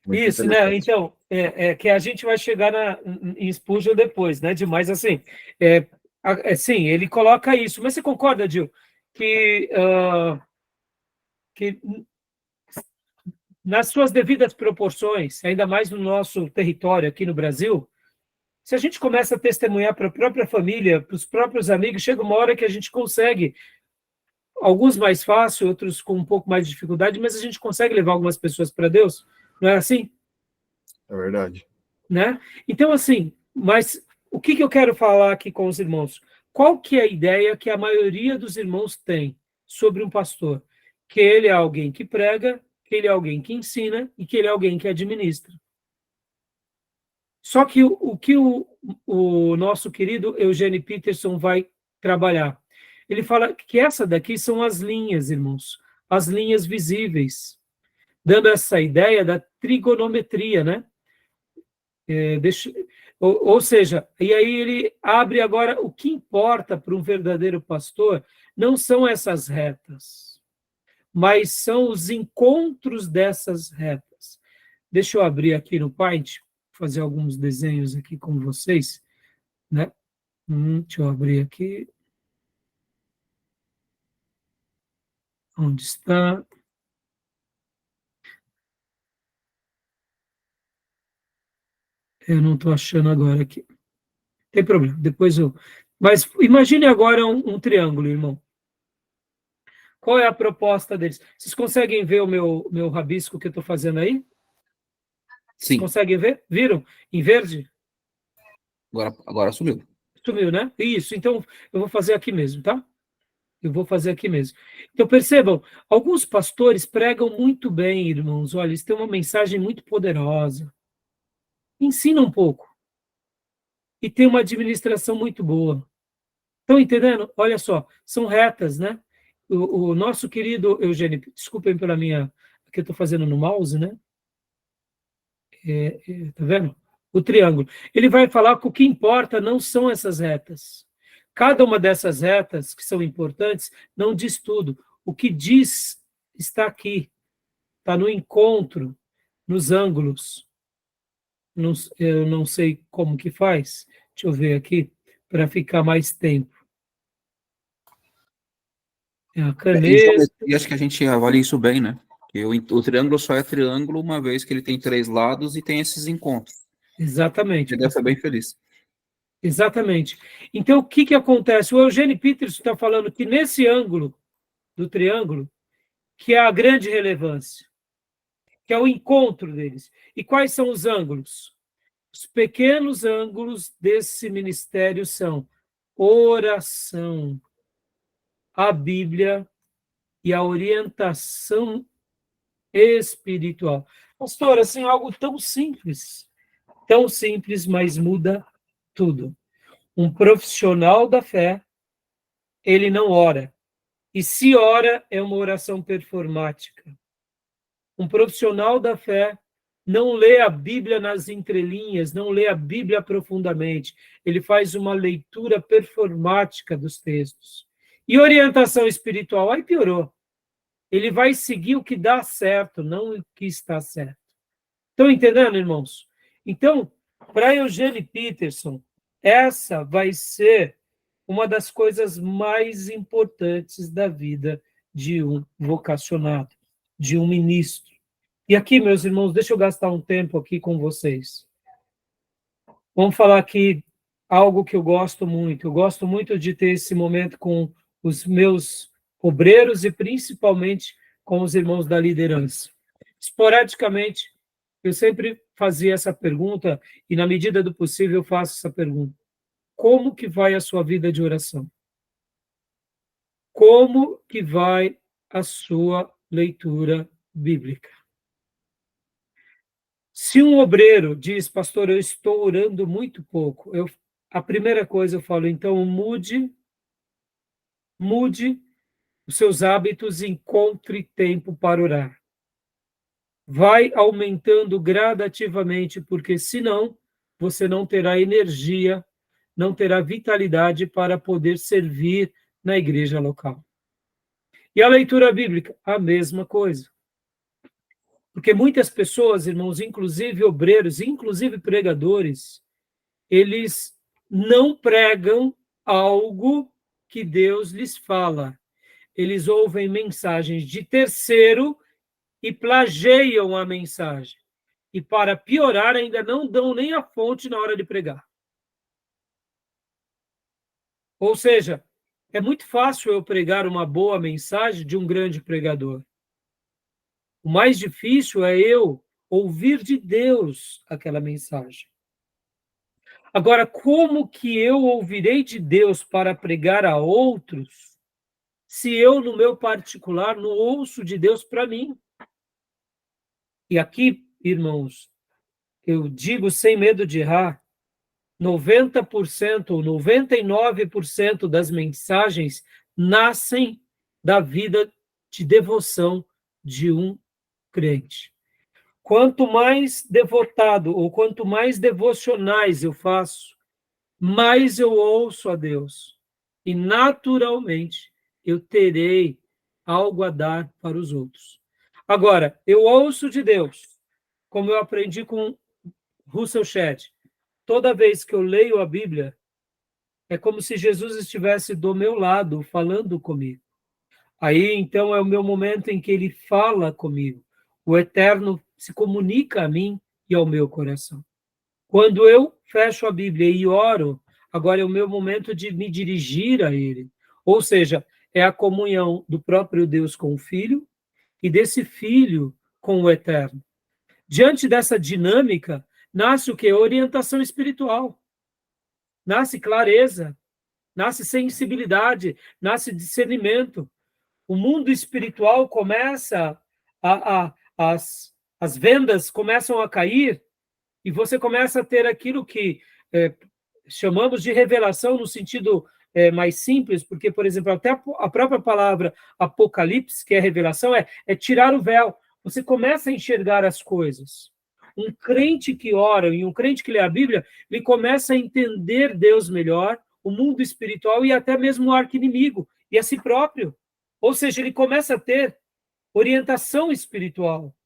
Isso, né? Então, que a gente vai chegar em Spurgeon depois, né? Demais assim. Sim, ele coloca isso. Mas você concorda, Gil, que nas suas devidas proporções, ainda mais no nosso território aqui no Brasil, se a gente começa a testemunhar para a própria família, para os próprios amigos, chega uma hora que a gente consegue, alguns mais fácil, outros com um pouco mais de dificuldade, mas a gente consegue levar algumas pessoas para Deus, não é assim? É verdade. Né? Então, assim, mas o que eu quero falar aqui com os irmãos? Qual que é a ideia que a maioria dos irmãos tem sobre um pastor? Que ele é alguém que prega, que ele é alguém que ensina e que ele é alguém que administra. Só que o que o nosso querido Eugene Peterson vai trabalhar? Ele fala que essa daqui são as linhas, irmãos, as linhas visíveis, dando essa ideia da trigonometria, né? Ou seja, e aí ele abre agora o que importa para um verdadeiro pastor não são essas retas, mas são os encontros dessas retas. Deixa eu abrir aqui no Paint, fazer alguns desenhos aqui com vocês, né? Deixa eu abrir aqui. Onde está? Eu não estou achando agora aqui. Tem problema, depois eu... Mas imagine agora um triângulo, irmão. Qual é a proposta deles? Vocês conseguem ver o meu rabisco que eu estou fazendo aí? Sim. Conseguem ver? Viram? Em verde? Agora sumiu. Sumiu, né? Isso, então eu vou fazer aqui mesmo, tá? Eu vou fazer aqui mesmo. Então, percebam, alguns pastores pregam muito bem, irmãos. Olha, eles têm uma mensagem muito poderosa. Ensinam um pouco. E tem uma administração muito boa. Estão entendendo? Olha só, são retas, né? O nosso querido Eugênio, desculpem pela minha... que eu estou fazendo no mouse, né? Tá vendo? O triângulo. Ele vai falar que o que importa não são essas retas. Cada uma dessas retas, que são importantes, não diz tudo. O que diz está aqui. Está no encontro, nos ângulos. Eu não sei como que faz. Deixa eu ver aqui, para ficar mais tempo. A caneta. E acho que a gente avalia isso bem, né? Porque o triângulo só é triângulo uma vez que ele tem 3 lados e tem esses encontros. Exatamente. Ele deve ser bem feliz. Exatamente. Então, o que acontece? O Eugene Peterson está falando que nesse ângulo do triângulo, que é a grande relevância, que é o encontro deles. E quais são os ângulos? Os pequenos ângulos desse ministério são oração, a Bíblia e a orientação espiritual. Pastor, assim, algo tão simples, mas muda tudo. Um profissional da fé, ele não ora. E se ora, é uma oração performática. Um profissional da fé não lê a Bíblia nas entrelinhas, não lê a Bíblia profundamente. Ele faz uma leitura performática dos textos. E orientação espiritual, aí piorou. Ele vai seguir o que dá certo, não o que está certo. Estão entendendo, irmãos? Então, Para Eugene Peterson, essa vai ser uma das coisas mais importantes da vida de um vocacionado, de um ministro. E aqui, meus irmãos, deixa eu gastar um tempo aqui com vocês. Vamos falar aqui algo que eu gosto muito. Eu gosto muito de ter esse momento com os meus obreiros e principalmente com os irmãos da liderança. Esporadicamente, eu sempre fazia essa pergunta e, na medida do possível, eu faço essa pergunta. Como que vai a sua vida de oração? Como que vai a sua leitura bíblica? Se um obreiro diz, pastor, eu estou orando muito pouco, a primeira coisa eu falo, então mude os seus hábitos e encontre tempo para orar. Vai aumentando gradativamente, porque senão você não terá energia, não terá vitalidade para poder servir na igreja local. E a leitura bíblica, a mesma coisa. Porque muitas pessoas, irmãos, inclusive obreiros, inclusive pregadores, eles não pregam algo que Deus lhes fala. Eles ouvem mensagens de terceiro e plagiam a mensagem. E para piorar, ainda não dão nem a fonte na hora de pregar. Ou seja, é muito fácil eu pregar uma boa mensagem de um grande pregador. O mais difícil é eu ouvir de Deus aquela mensagem. Agora, como que eu ouvirei de Deus para pregar a outros, se eu, no meu particular, não ouço de Deus para mim? E aqui, irmãos, eu digo sem medo de errar, 90% ou 99% das mensagens nascem da vida de devoção de um crente. Quanto mais devotado ou quanto mais devocionais eu faço, mais eu ouço a Deus. E, naturalmente, eu terei algo a dar para os outros. Agora, eu ouço de Deus, como eu aprendi com Russell Shedd. Toda vez que eu leio a Bíblia, é como se Jesus estivesse do meu lado, falando comigo. Aí, então, é o meu momento em que ele fala comigo. O Eterno se comunica a mim e ao meu coração. Quando eu fecho a Bíblia e oro, agora é o meu momento de me dirigir a ele. Ou seja, é a comunhão do próprio Deus com o Filho e desse Filho com o Eterno. Diante dessa dinâmica, nasce o quê? Orientação espiritual. Nasce clareza, nasce sensibilidade, nasce discernimento. O mundo espiritual começa as vendas começam a cair e você começa a ter aquilo que chamamos de revelação no sentido mais simples, porque, por exemplo, até a própria palavra apocalipse, que é revelação, é tirar o véu. Você começa a enxergar as coisas. Um crente que ora e um crente que lê a Bíblia, ele começa a entender Deus melhor, o mundo espiritual e até mesmo o arqui-inimigo, e a si próprio. Ou seja, ele começa a ter orientação espiritual.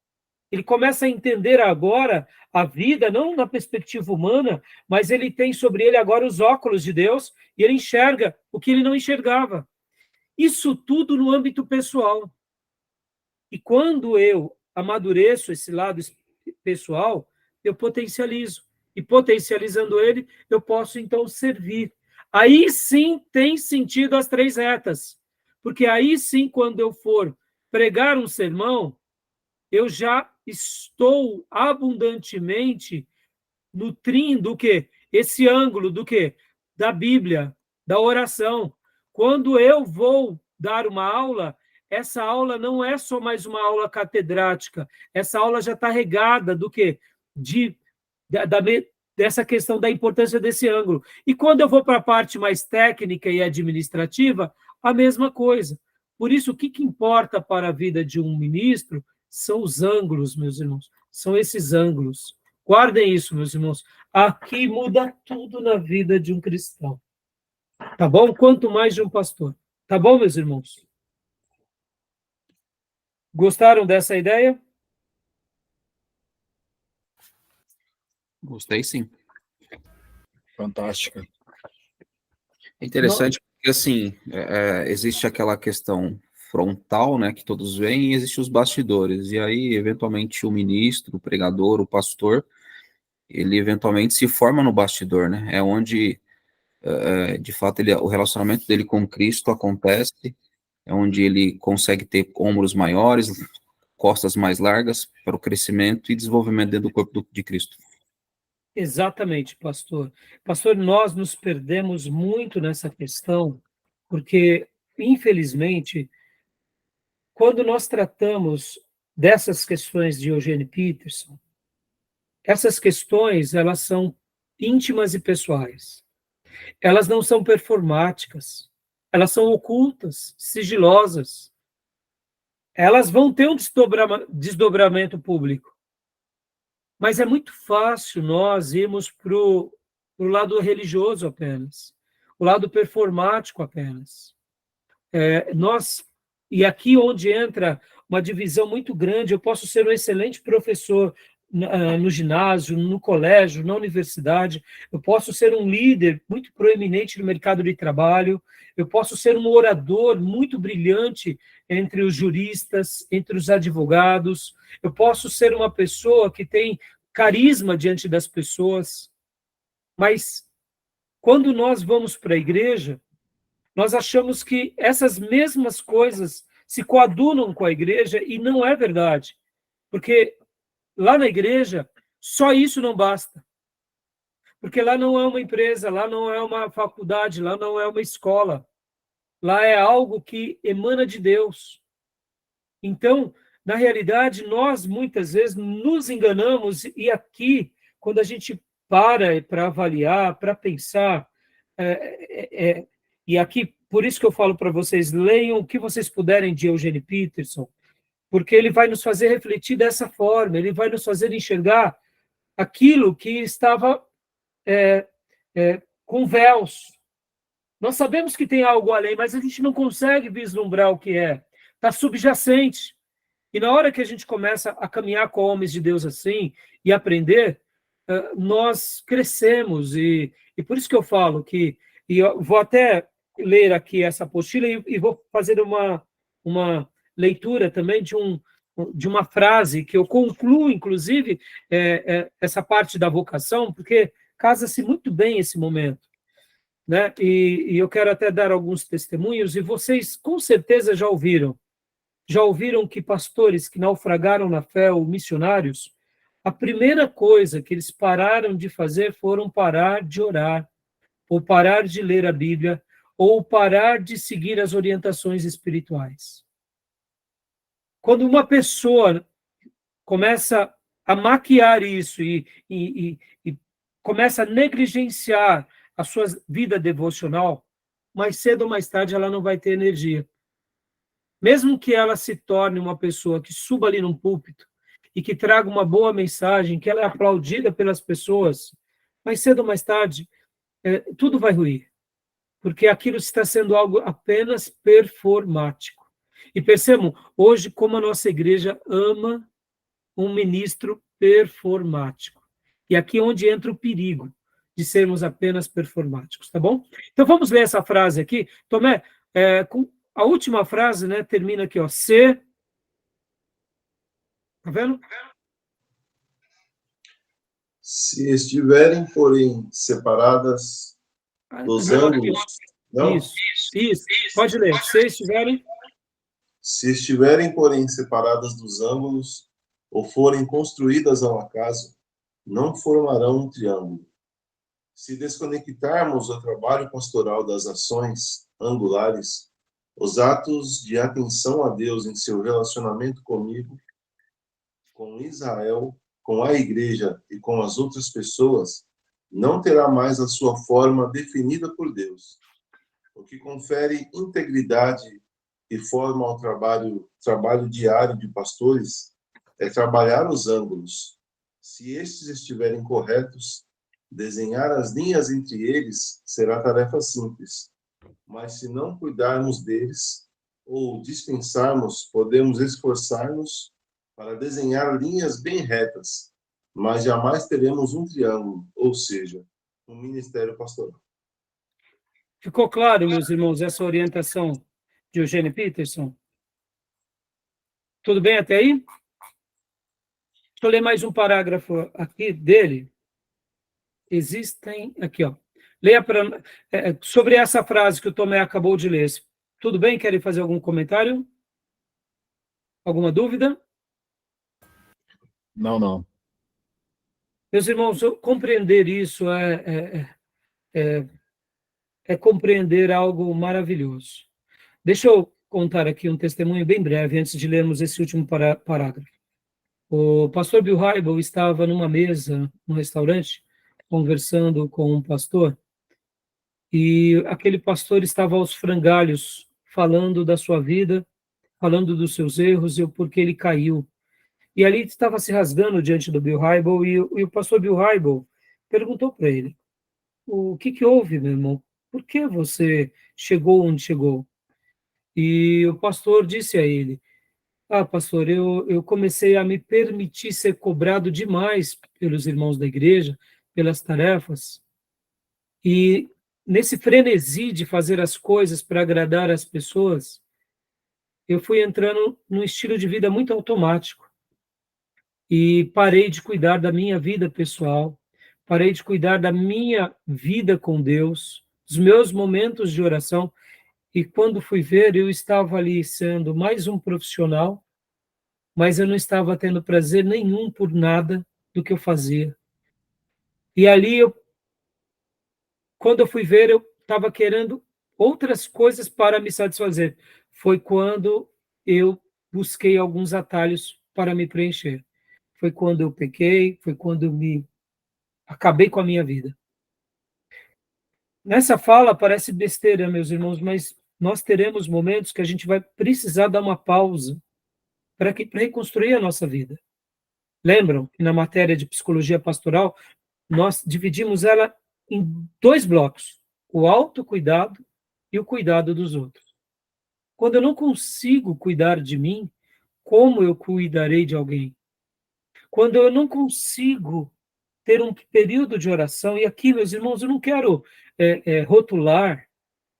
Ele começa a entender agora a vida, não na perspectiva humana, mas ele tem sobre ele agora os óculos de Deus e ele enxerga o que ele não enxergava. Isso tudo no âmbito pessoal. E quando eu amadureço esse lado pessoal, eu potencializo. E potencializando ele, eu posso então servir. Aí sim tem sentido as três retas. Porque aí sim, quando eu for pregar um sermão, eu já estou abundantemente nutrindo o quê? Esse ângulo do quê? Da Bíblia, da oração. Quando eu vou dar uma aula, essa aula não é só mais uma aula catedrática, essa aula já está regada do quê? Dessa questão da importância desse ângulo. E quando eu vou para a parte mais técnica e administrativa, a mesma coisa. Por isso, o que importa para a vida de um ministro são os ângulos, meus irmãos. São esses ângulos. Guardem isso, meus irmãos. Aqui muda tudo na vida de um cristão. Tá bom? Quanto mais de um pastor. Tá bom, meus irmãos? Gostaram dessa ideia? Gostei, sim. Fantástica. É interessante porque, assim, existe aquela questão frontal, né, que todos veem, e existem os bastidores. E aí, eventualmente, o ministro, o pregador, o pastor, ele eventualmente se forma no bastidor, né? É onde, de fato, o relacionamento dele com Cristo acontece, é onde ele consegue ter ombros maiores, costas mais largas para o crescimento e desenvolvimento dentro do corpo de Cristo. Exatamente, pastor. Pastor, nós nos perdemos muito nessa questão, porque, infelizmente, quando nós tratamos dessas questões de Eugene Peterson, essas questões, elas são íntimas e pessoais. Elas não são performáticas. Elas são ocultas, sigilosas. Elas vão ter um desdobramento público. Mas é muito fácil nós irmos para o lado religioso apenas, o lado performático apenas. E aqui onde entra uma divisão muito grande, eu posso ser um excelente professor no ginásio, no colégio, na universidade, eu posso ser um líder muito proeminente no mercado de trabalho, eu posso ser um orador muito brilhante entre os juristas, entre os advogados, eu posso ser uma pessoa que tem carisma diante das pessoas, mas quando nós vamos para a igreja, nós achamos que essas mesmas coisas se coadunam com a igreja e não é verdade, porque lá na igreja, só isso não basta. Porque lá não é uma empresa, lá não é uma faculdade, lá não é uma escola. Lá é algo que emana de Deus. Então, na realidade, nós muitas vezes nos enganamos e aqui, quando a gente para avaliar, para pensar, e aqui, por isso que eu falo para vocês, leiam o que vocês puderem de Eugene Peterson, porque ele vai nos fazer refletir dessa forma, ele vai nos fazer enxergar aquilo que estava com véus. Nós sabemos que tem algo além, mas a gente não consegue vislumbrar o que é. Está subjacente. E na hora que a gente começa a caminhar com homens de Deus assim e aprender, nós crescemos. E por isso que eu falo que, e eu vou até ler aqui essa apostila e vou fazer uma leitura também de uma frase que eu concluo, inclusive, essa parte da vocação, porque casa-se muito bem esse momento. Né? E eu quero até dar alguns testemunhos, e vocês com certeza já ouviram que pastores que naufragaram na fé, ou missionários, a primeira coisa que eles pararam de fazer foram parar de orar, ou parar de ler a Bíblia, ou parar de seguir as orientações espirituais. Quando uma pessoa começa a maquiar isso e começa a negligenciar a sua vida devocional, mais cedo ou mais tarde ela não vai ter energia. Mesmo que ela se torne uma pessoa que suba ali num púlpito e que traga uma boa mensagem, que ela é aplaudida pelas pessoas, mais cedo ou mais tarde, tudo vai ruir. Porque aquilo está sendo algo apenas performático. E percebam, hoje, como a nossa igreja ama um ministro performático. E aqui é onde entra o perigo de sermos apenas performáticos, tá bom? Então vamos ler essa frase aqui. Tomé, com a última frase, né, termina aqui, ó, se... Tá vendo? Se estiverem, porém, separadas dos ângulos... Não? Isso. Pode ler. Se estiverem... Se estiverem, porém, separadas dos ângulos, ou forem construídas ao acaso, não formarão um triângulo. Se desconectarmos o trabalho pastoral das ações angulares, os atos de atenção a Deus em seu relacionamento comigo, com Israel, com a igreja e com as outras pessoas, não terá mais a sua forma definida por Deus, o que confere integridade e forma ao trabalho diário de pastores é trabalhar os ângulos. Se estes estiverem corretos, desenhar as linhas entre eles será tarefa simples. Mas se não cuidarmos deles ou dispensarmos, podemos esforçar-nos para desenhar linhas bem retas, mas jamais teremos um triângulo, ou seja, no ministério pastoral. Ficou claro, meus irmãos, essa orientação de Eugênio Peterson? Tudo bem até aí? Deixa eu ler mais um parágrafo aqui dele. Existem... Aqui, ó. Leia sobre essa frase que o Tomé acabou de ler. Tudo bem? Querem fazer algum comentário? Alguma dúvida? Não. Meus irmãos, compreender isso é compreender algo maravilhoso. Deixa eu contar aqui um testemunho bem breve, antes de lermos esse último parágrafo. O pastor Bill Hybel estava numa mesa, num restaurante, conversando com um pastor, e aquele pastor estava aos frangalhos, falando da sua vida, falando dos seus erros e o porquê ele caiu. E ali estava se rasgando diante do Bill Hybel, e o pastor Bill Hybel perguntou para ele: o que houve, meu irmão? Por que você chegou onde chegou? E o pastor disse a ele: pastor, eu comecei a me permitir ser cobrado demais pelos irmãos da igreja, pelas tarefas, e nesse frenesi de fazer as coisas para agradar as pessoas, eu fui entrando num estilo de vida muito automático, e parei de cuidar da minha vida pessoal, parei de cuidar da minha vida com Deus, dos meus momentos de oração, e quando fui ver, eu estava ali sendo mais um profissional, mas eu não estava tendo prazer nenhum por nada do que eu fazia. E ali, quando eu fui ver, eu estava querendo outras coisas para me satisfazer. Foi quando eu busquei alguns atalhos para me preencher. Foi quando eu pequei, foi quando eu acabei com a minha vida. Nessa fala parece besteira, meus irmãos, mas nós teremos momentos que a gente vai precisar dar uma pausa para reconstruir a nossa vida. Lembram que na matéria de psicologia pastoral, nós dividimos ela em 2 blocos: o autocuidado e o cuidado dos outros. Quando eu não consigo cuidar de mim, como eu cuidarei de alguém? Quando eu não consigo ter um período de oração, e aqui, meus irmãos, eu não quero rotular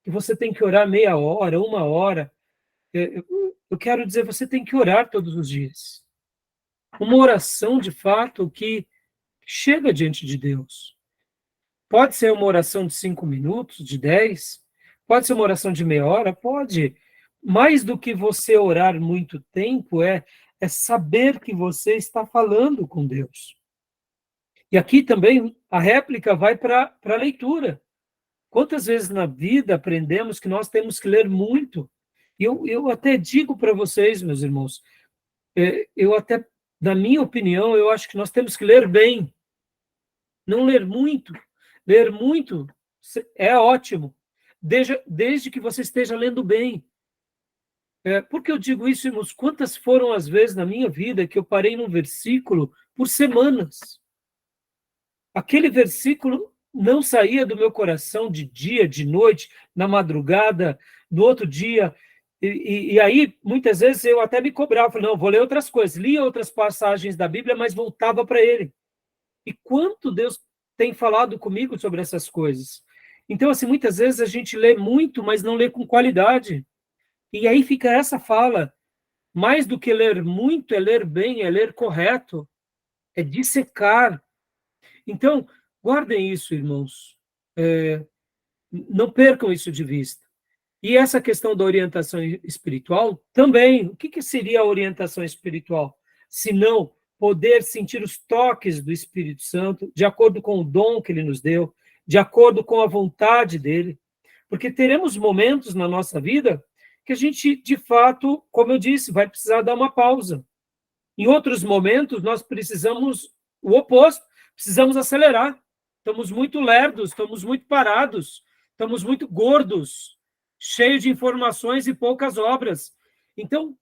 que você tem que orar meia hora, 1 hora. Eu quero dizer, você tem que orar todos os dias. Uma oração, de fato, que chega diante de Deus. Pode ser uma oração de 5 minutos, de 10, pode ser uma oração de meia hora, pode. Mais do que você orar muito tempo, é saber que você está falando com Deus. E aqui também a réplica vai para a leitura. Quantas vezes na vida aprendemos que nós temos que ler muito? E eu até digo para vocês, meus irmãos, na minha opinião, eu acho que nós temos que ler bem. Não ler muito. Ler muito é ótimo, desde que você esteja lendo bem. Por que eu digo isso, irmãos? Quantas foram as vezes na minha vida que eu parei num versículo por semanas? Aquele versículo não saía do meu coração de dia, de noite, na madrugada, no outro dia. E aí, muitas vezes, eu até me cobrava, não, vou ler outras coisas. Lia outras passagens da Bíblia, mas voltava para ele. E quanto Deus tem falado comigo sobre essas coisas. Então, assim, muitas vezes a gente lê muito, mas não lê com qualidade. E aí fica essa fala, mais do que ler muito, é ler bem, é ler correto, é dissecar. Então, guardem isso, irmãos. Não percam isso de vista. E essa questão da orientação espiritual, também, o que seria a orientação espiritual? Se não poder sentir os toques do Espírito Santo, de acordo com o dom que ele nos deu, de acordo com a vontade dele. Porque teremos momentos na nossa vida que a gente, de fato, como eu disse, vai precisar dar uma pausa. Em outros momentos, nós precisamos o oposto, precisamos acelerar. Estamos muito lerdos, estamos muito parados, estamos muito gordos, cheios de informações e poucas obras. Então,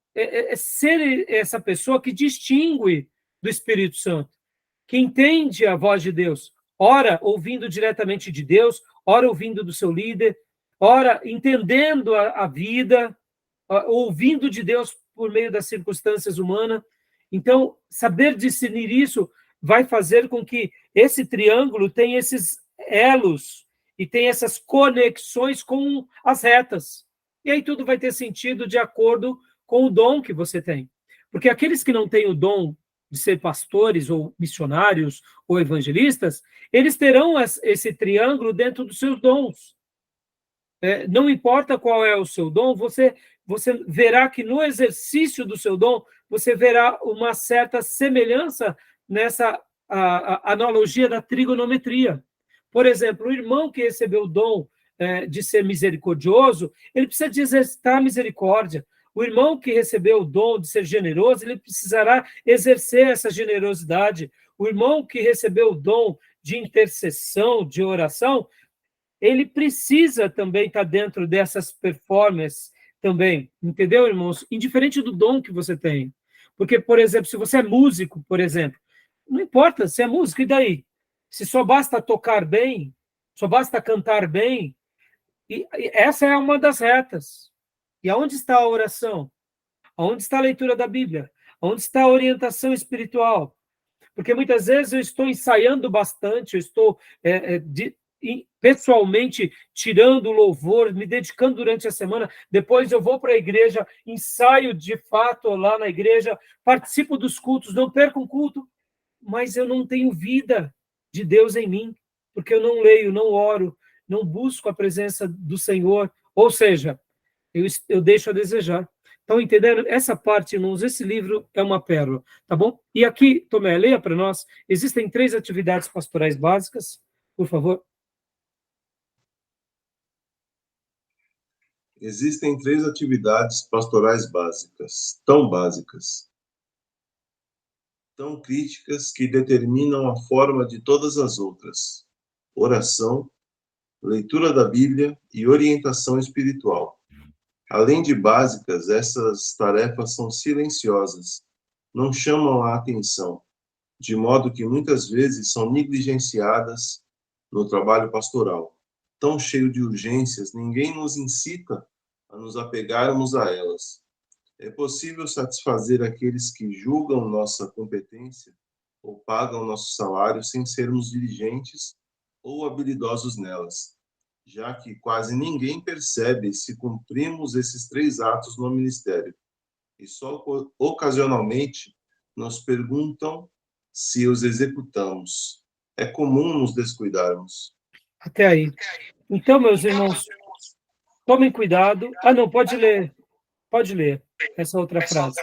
ser essa pessoa que distingue do Espírito Santo, que entende a voz de Deus, ora ouvindo diretamente de Deus, ora ouvindo do seu líder, ora entendendo a vida, ouvindo de Deus por meio das circunstâncias humanas. Então, saber discernir isso vai fazer com que esse triângulo tenha elos e tem essas conexões com as retas. E aí tudo vai ter sentido de acordo com o dom que você tem. Porque aqueles que não têm o dom de ser pastores ou missionários ou evangelistas, eles terão esse triângulo dentro dos seus dons. Não importa qual é o seu dom, você verá que no exercício do seu dom, você verá uma certa semelhança nessa a analogia da trigonometria. Por exemplo, o irmão que recebeu o dom de ser misericordioso, ele precisa de exercitar a misericórdia. O irmão que recebeu o dom de ser generoso, ele precisará exercer essa generosidade. O irmão que recebeu o dom de intercessão, de oração, ele precisa também estar dentro dessas performances também, entendeu, irmãos? Indiferente do dom que você tem. Porque, por exemplo, se você é músico, por exemplo, não importa se é músico, e daí? Se só basta tocar bem, só basta cantar bem, e essa é uma das retas. E aonde está a oração? Aonde está a leitura da Bíblia? Aonde está a orientação espiritual? Porque muitas vezes eu estou ensaiando bastante, eu estou pessoalmente tirando o louvor, me dedicando durante a semana, depois eu vou para a igreja, ensaio de fato lá na igreja, participo dos cultos, não perco um culto, mas eu não tenho vida de Deus em mim, porque eu não leio, não oro, não busco a presença do Senhor, ou seja, eu deixo a desejar. Estão entendendo? Essa parte, irmãos, esse livro é uma pérola, tá bom? E aqui, Tomé, leia para nós, existem 3 atividades pastorais básicas, por favor. Existem 3 atividades pastorais básicas, tão críticas que determinam a forma de todas as outras: oração, leitura da Bíblia e orientação espiritual. Além de básicas, essas tarefas são silenciosas, não chamam a atenção, de modo que muitas vezes são negligenciadas no trabalho pastoral. Tão cheio de urgências, ninguém nos incita a nos apegarmos a elas. É possível satisfazer aqueles que julgam nossa competência ou pagam nosso salário sem sermos diligentes ou habilidosos nelas, já que quase ninguém percebe se cumprimos esses 3 atos no ministério, e só ocasionalmente nos perguntam se os executamos. É comum nos descuidarmos. Até aí. Então, meus irmãos, tomem cuidado. Ah, não, pode ler essa outra frase.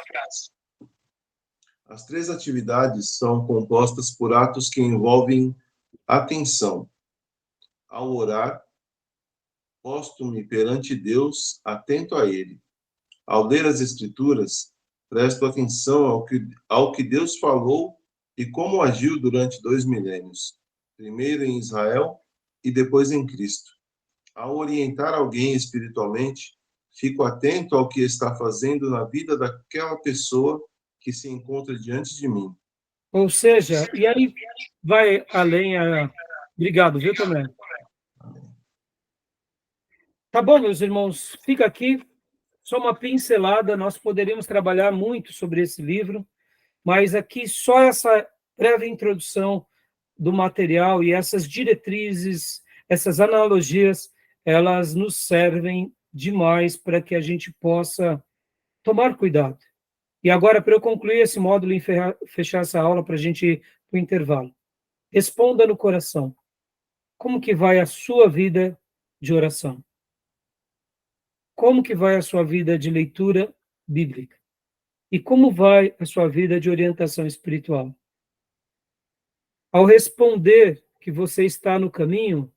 As 3 atividades são compostas por atos que envolvem atenção. Ao orar, posto-me perante Deus, atento a Ele. Ao ler as Escrituras, presto atenção ao que Deus falou e como agiu durante 2 milênios, primeiro em Israel e depois em Cristo. Ao orientar alguém espiritualmente, fico atento ao que está fazendo na vida daquela pessoa que se encontra diante de mim. Ou seja, e aí vai além a... Obrigado, viu, Tomé? Tá bom, meus irmãos, fica aqui só uma pincelada, nós poderíamos trabalhar muito sobre esse livro, mas aqui só essa breve introdução do material e essas diretrizes, essas analogias, elas nos servem demais para que a gente possa tomar cuidado. E agora, para eu concluir esse módulo e fechar essa aula para a gente ir para o intervalo, responda no coração. Como que vai a sua vida de oração? Como que vai a sua vida de leitura bíblica? E como vai a sua vida de orientação espiritual? Ao responder que você está no caminho,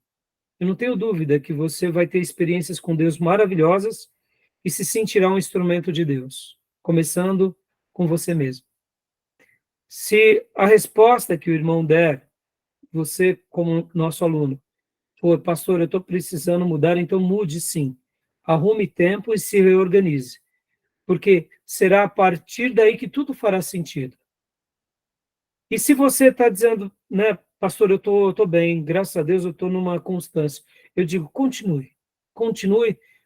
eu não tenho dúvida que você vai ter experiências com Deus maravilhosas e se sentirá um instrumento de Deus, começando com você mesmo. Se a resposta que o irmão der, você como nosso aluno, for, pastor, eu estou precisando mudar, então mude sim. Arrume tempo e se reorganize, porque será a partir daí que tudo fará sentido. E se você está dizendo, né, pastor, eu estou bem, graças a Deus eu estou numa constância, eu digo, continue,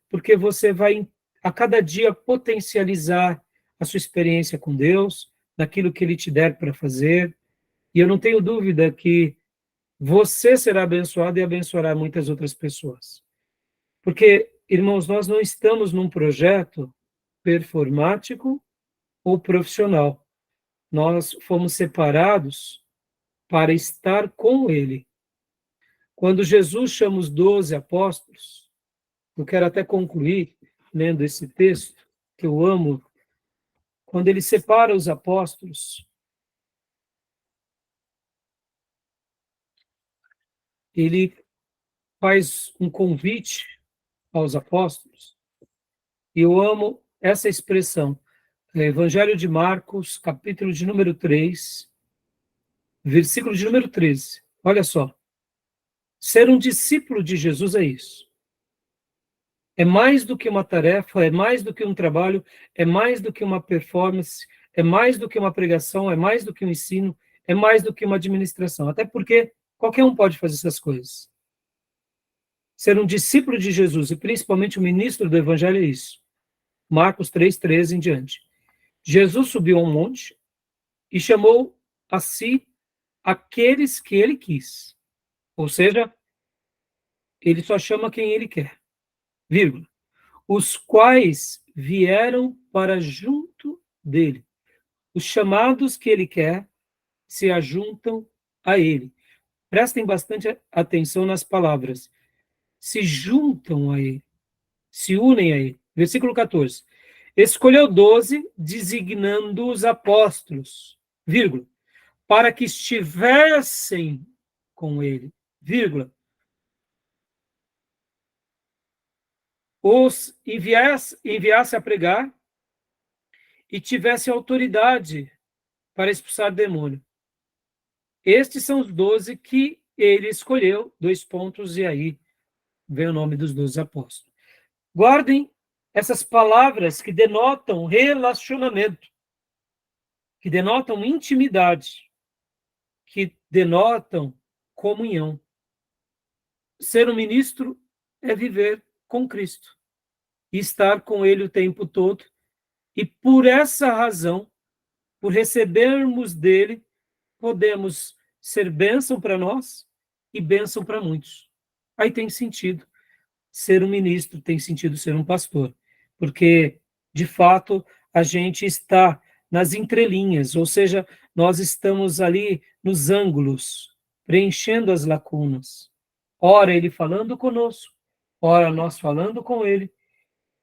porque você vai a cada dia potencializar a sua experiência com Deus, naquilo que Ele te der para fazer, e eu não tenho dúvida que você será abençoado e abençoará muitas outras pessoas. Porque, irmãos, nós não estamos num projeto performático ou profissional. Nós fomos separados para estar com ele. Quando Jesus chama os 12 apóstolos, eu quero até concluir lendo esse texto, que eu amo, quando ele separa os apóstolos, ele faz um convite aos apóstolos, e eu amo essa expressão, Evangelho de Marcos, capítulo de número 3, versículo de número 13. Olha só, ser um discípulo de Jesus é isso. É mais do que uma tarefa, é mais do que um trabalho, é mais do que uma performance, é mais do que uma pregação, é mais do que um ensino, é mais do que uma administração. Até porque qualquer um pode fazer essas coisas. Ser um discípulo de Jesus, e principalmente o ministro do Evangelho, é isso. Marcos 3:13 em diante. Jesus subiu a um monte e chamou a si aqueles que ele quis. Ou seja, ele só chama quem ele quer. Vírgula. Os quais vieram para junto dele. Os chamados que ele quer se ajuntam a ele. Prestem bastante atenção nas palavras. Se juntam a ele, se unem a ele. Versículo 14. Escolheu 12, designando os apóstolos, vírgula, para que estivessem com ele, vírgula, os enviasse a pregar e tivesse autoridade para expulsar demônio. Estes são os 12 que ele escolheu, 2 pontos, e aí vem o nome dos 12 apóstolos. Guardem essas palavras que denotam relacionamento, que denotam intimidade, que denotam comunhão. Ser um ministro é viver com Cristo e estar com ele o tempo todo. E por essa razão, por recebermos dele, podemos ser bênção para nós e bênção para muitos. Aí tem sentido ser um ministro, tem sentido ser um pastor, porque, de fato, a gente está nas entrelinhas, ou seja, nós estamos ali nos ângulos, preenchendo as lacunas. Ora ele falando conosco, ora nós falando com ele,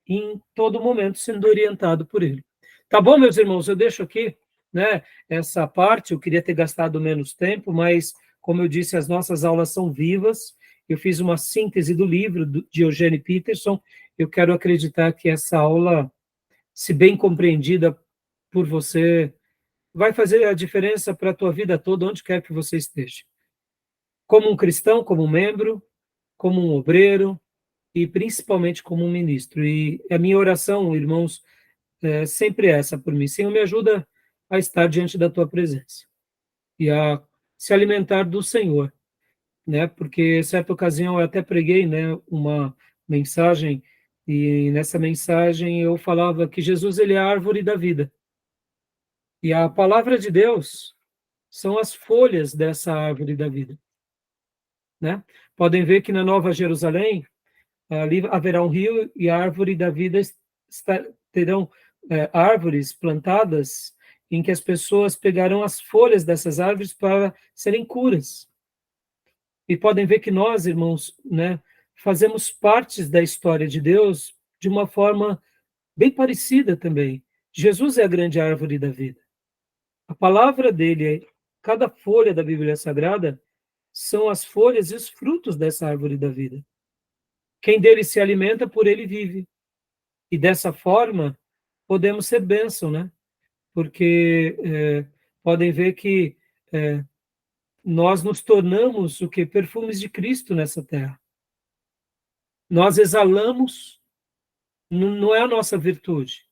e em todo momento sendo orientado por ele. Tá bom, meus irmãos? Eu deixo aqui, né, essa parte. Eu queria ter gastado menos tempo, mas, como eu disse, as nossas aulas são vivas. Eu fiz uma síntese do livro de Eugene Peterson. Eu quero acreditar que essa aula, se bem compreendida por você, vai fazer a diferença para a tua vida toda, onde quer que você esteja. Como um cristão, como um membro, como um obreiro e principalmente como um ministro. E a minha oração, irmãos, é sempre essa por mim. Senhor, me ajuda a estar diante da tua presença e a se alimentar do Senhor, né? Porque certa ocasião eu até preguei, né, uma mensagem, e nessa mensagem eu falava que Jesus, ele é a árvore da vida. E a palavra de Deus são as folhas dessa árvore da vida, né? Podem ver que na Nova Jerusalém, ali haverá um rio e a árvore da vida terão árvores plantadas em que as pessoas pegarão as folhas dessas árvores para serem curas. E podem ver que nós, irmãos, né, fazemos partes da história de Deus de uma forma bem parecida também. Jesus é a grande árvore da vida. A palavra dele, cada folha da Bíblia Sagrada, são as folhas e os frutos dessa árvore da vida. Quem dele se alimenta, por ele vive. E dessa forma, podemos ser bênção, né? Porque podem ver que nós nos tornamos o quê? Perfumes de Cristo nessa terra. Nós exalamos, não é a nossa virtude,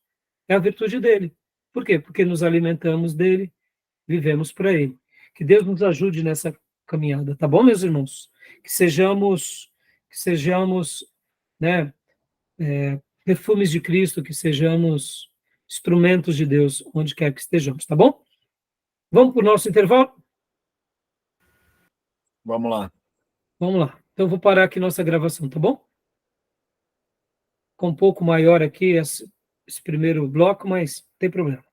é a virtude dele. Por quê? Porque nos alimentamos dele, vivemos para ele. Que Deus nos ajude nessa caminhada, tá bom, meus irmãos? Que sejamos, né, perfumes de Cristo, que sejamos instrumentos de Deus, onde quer que estejamos, tá bom? Vamos para o nosso intervalo? Vamos lá. Vamos lá. Então, eu vou parar aqui nossa gravação, tá bom? Com um pouco maior aqui esse primeiro bloco, mas não tem problema.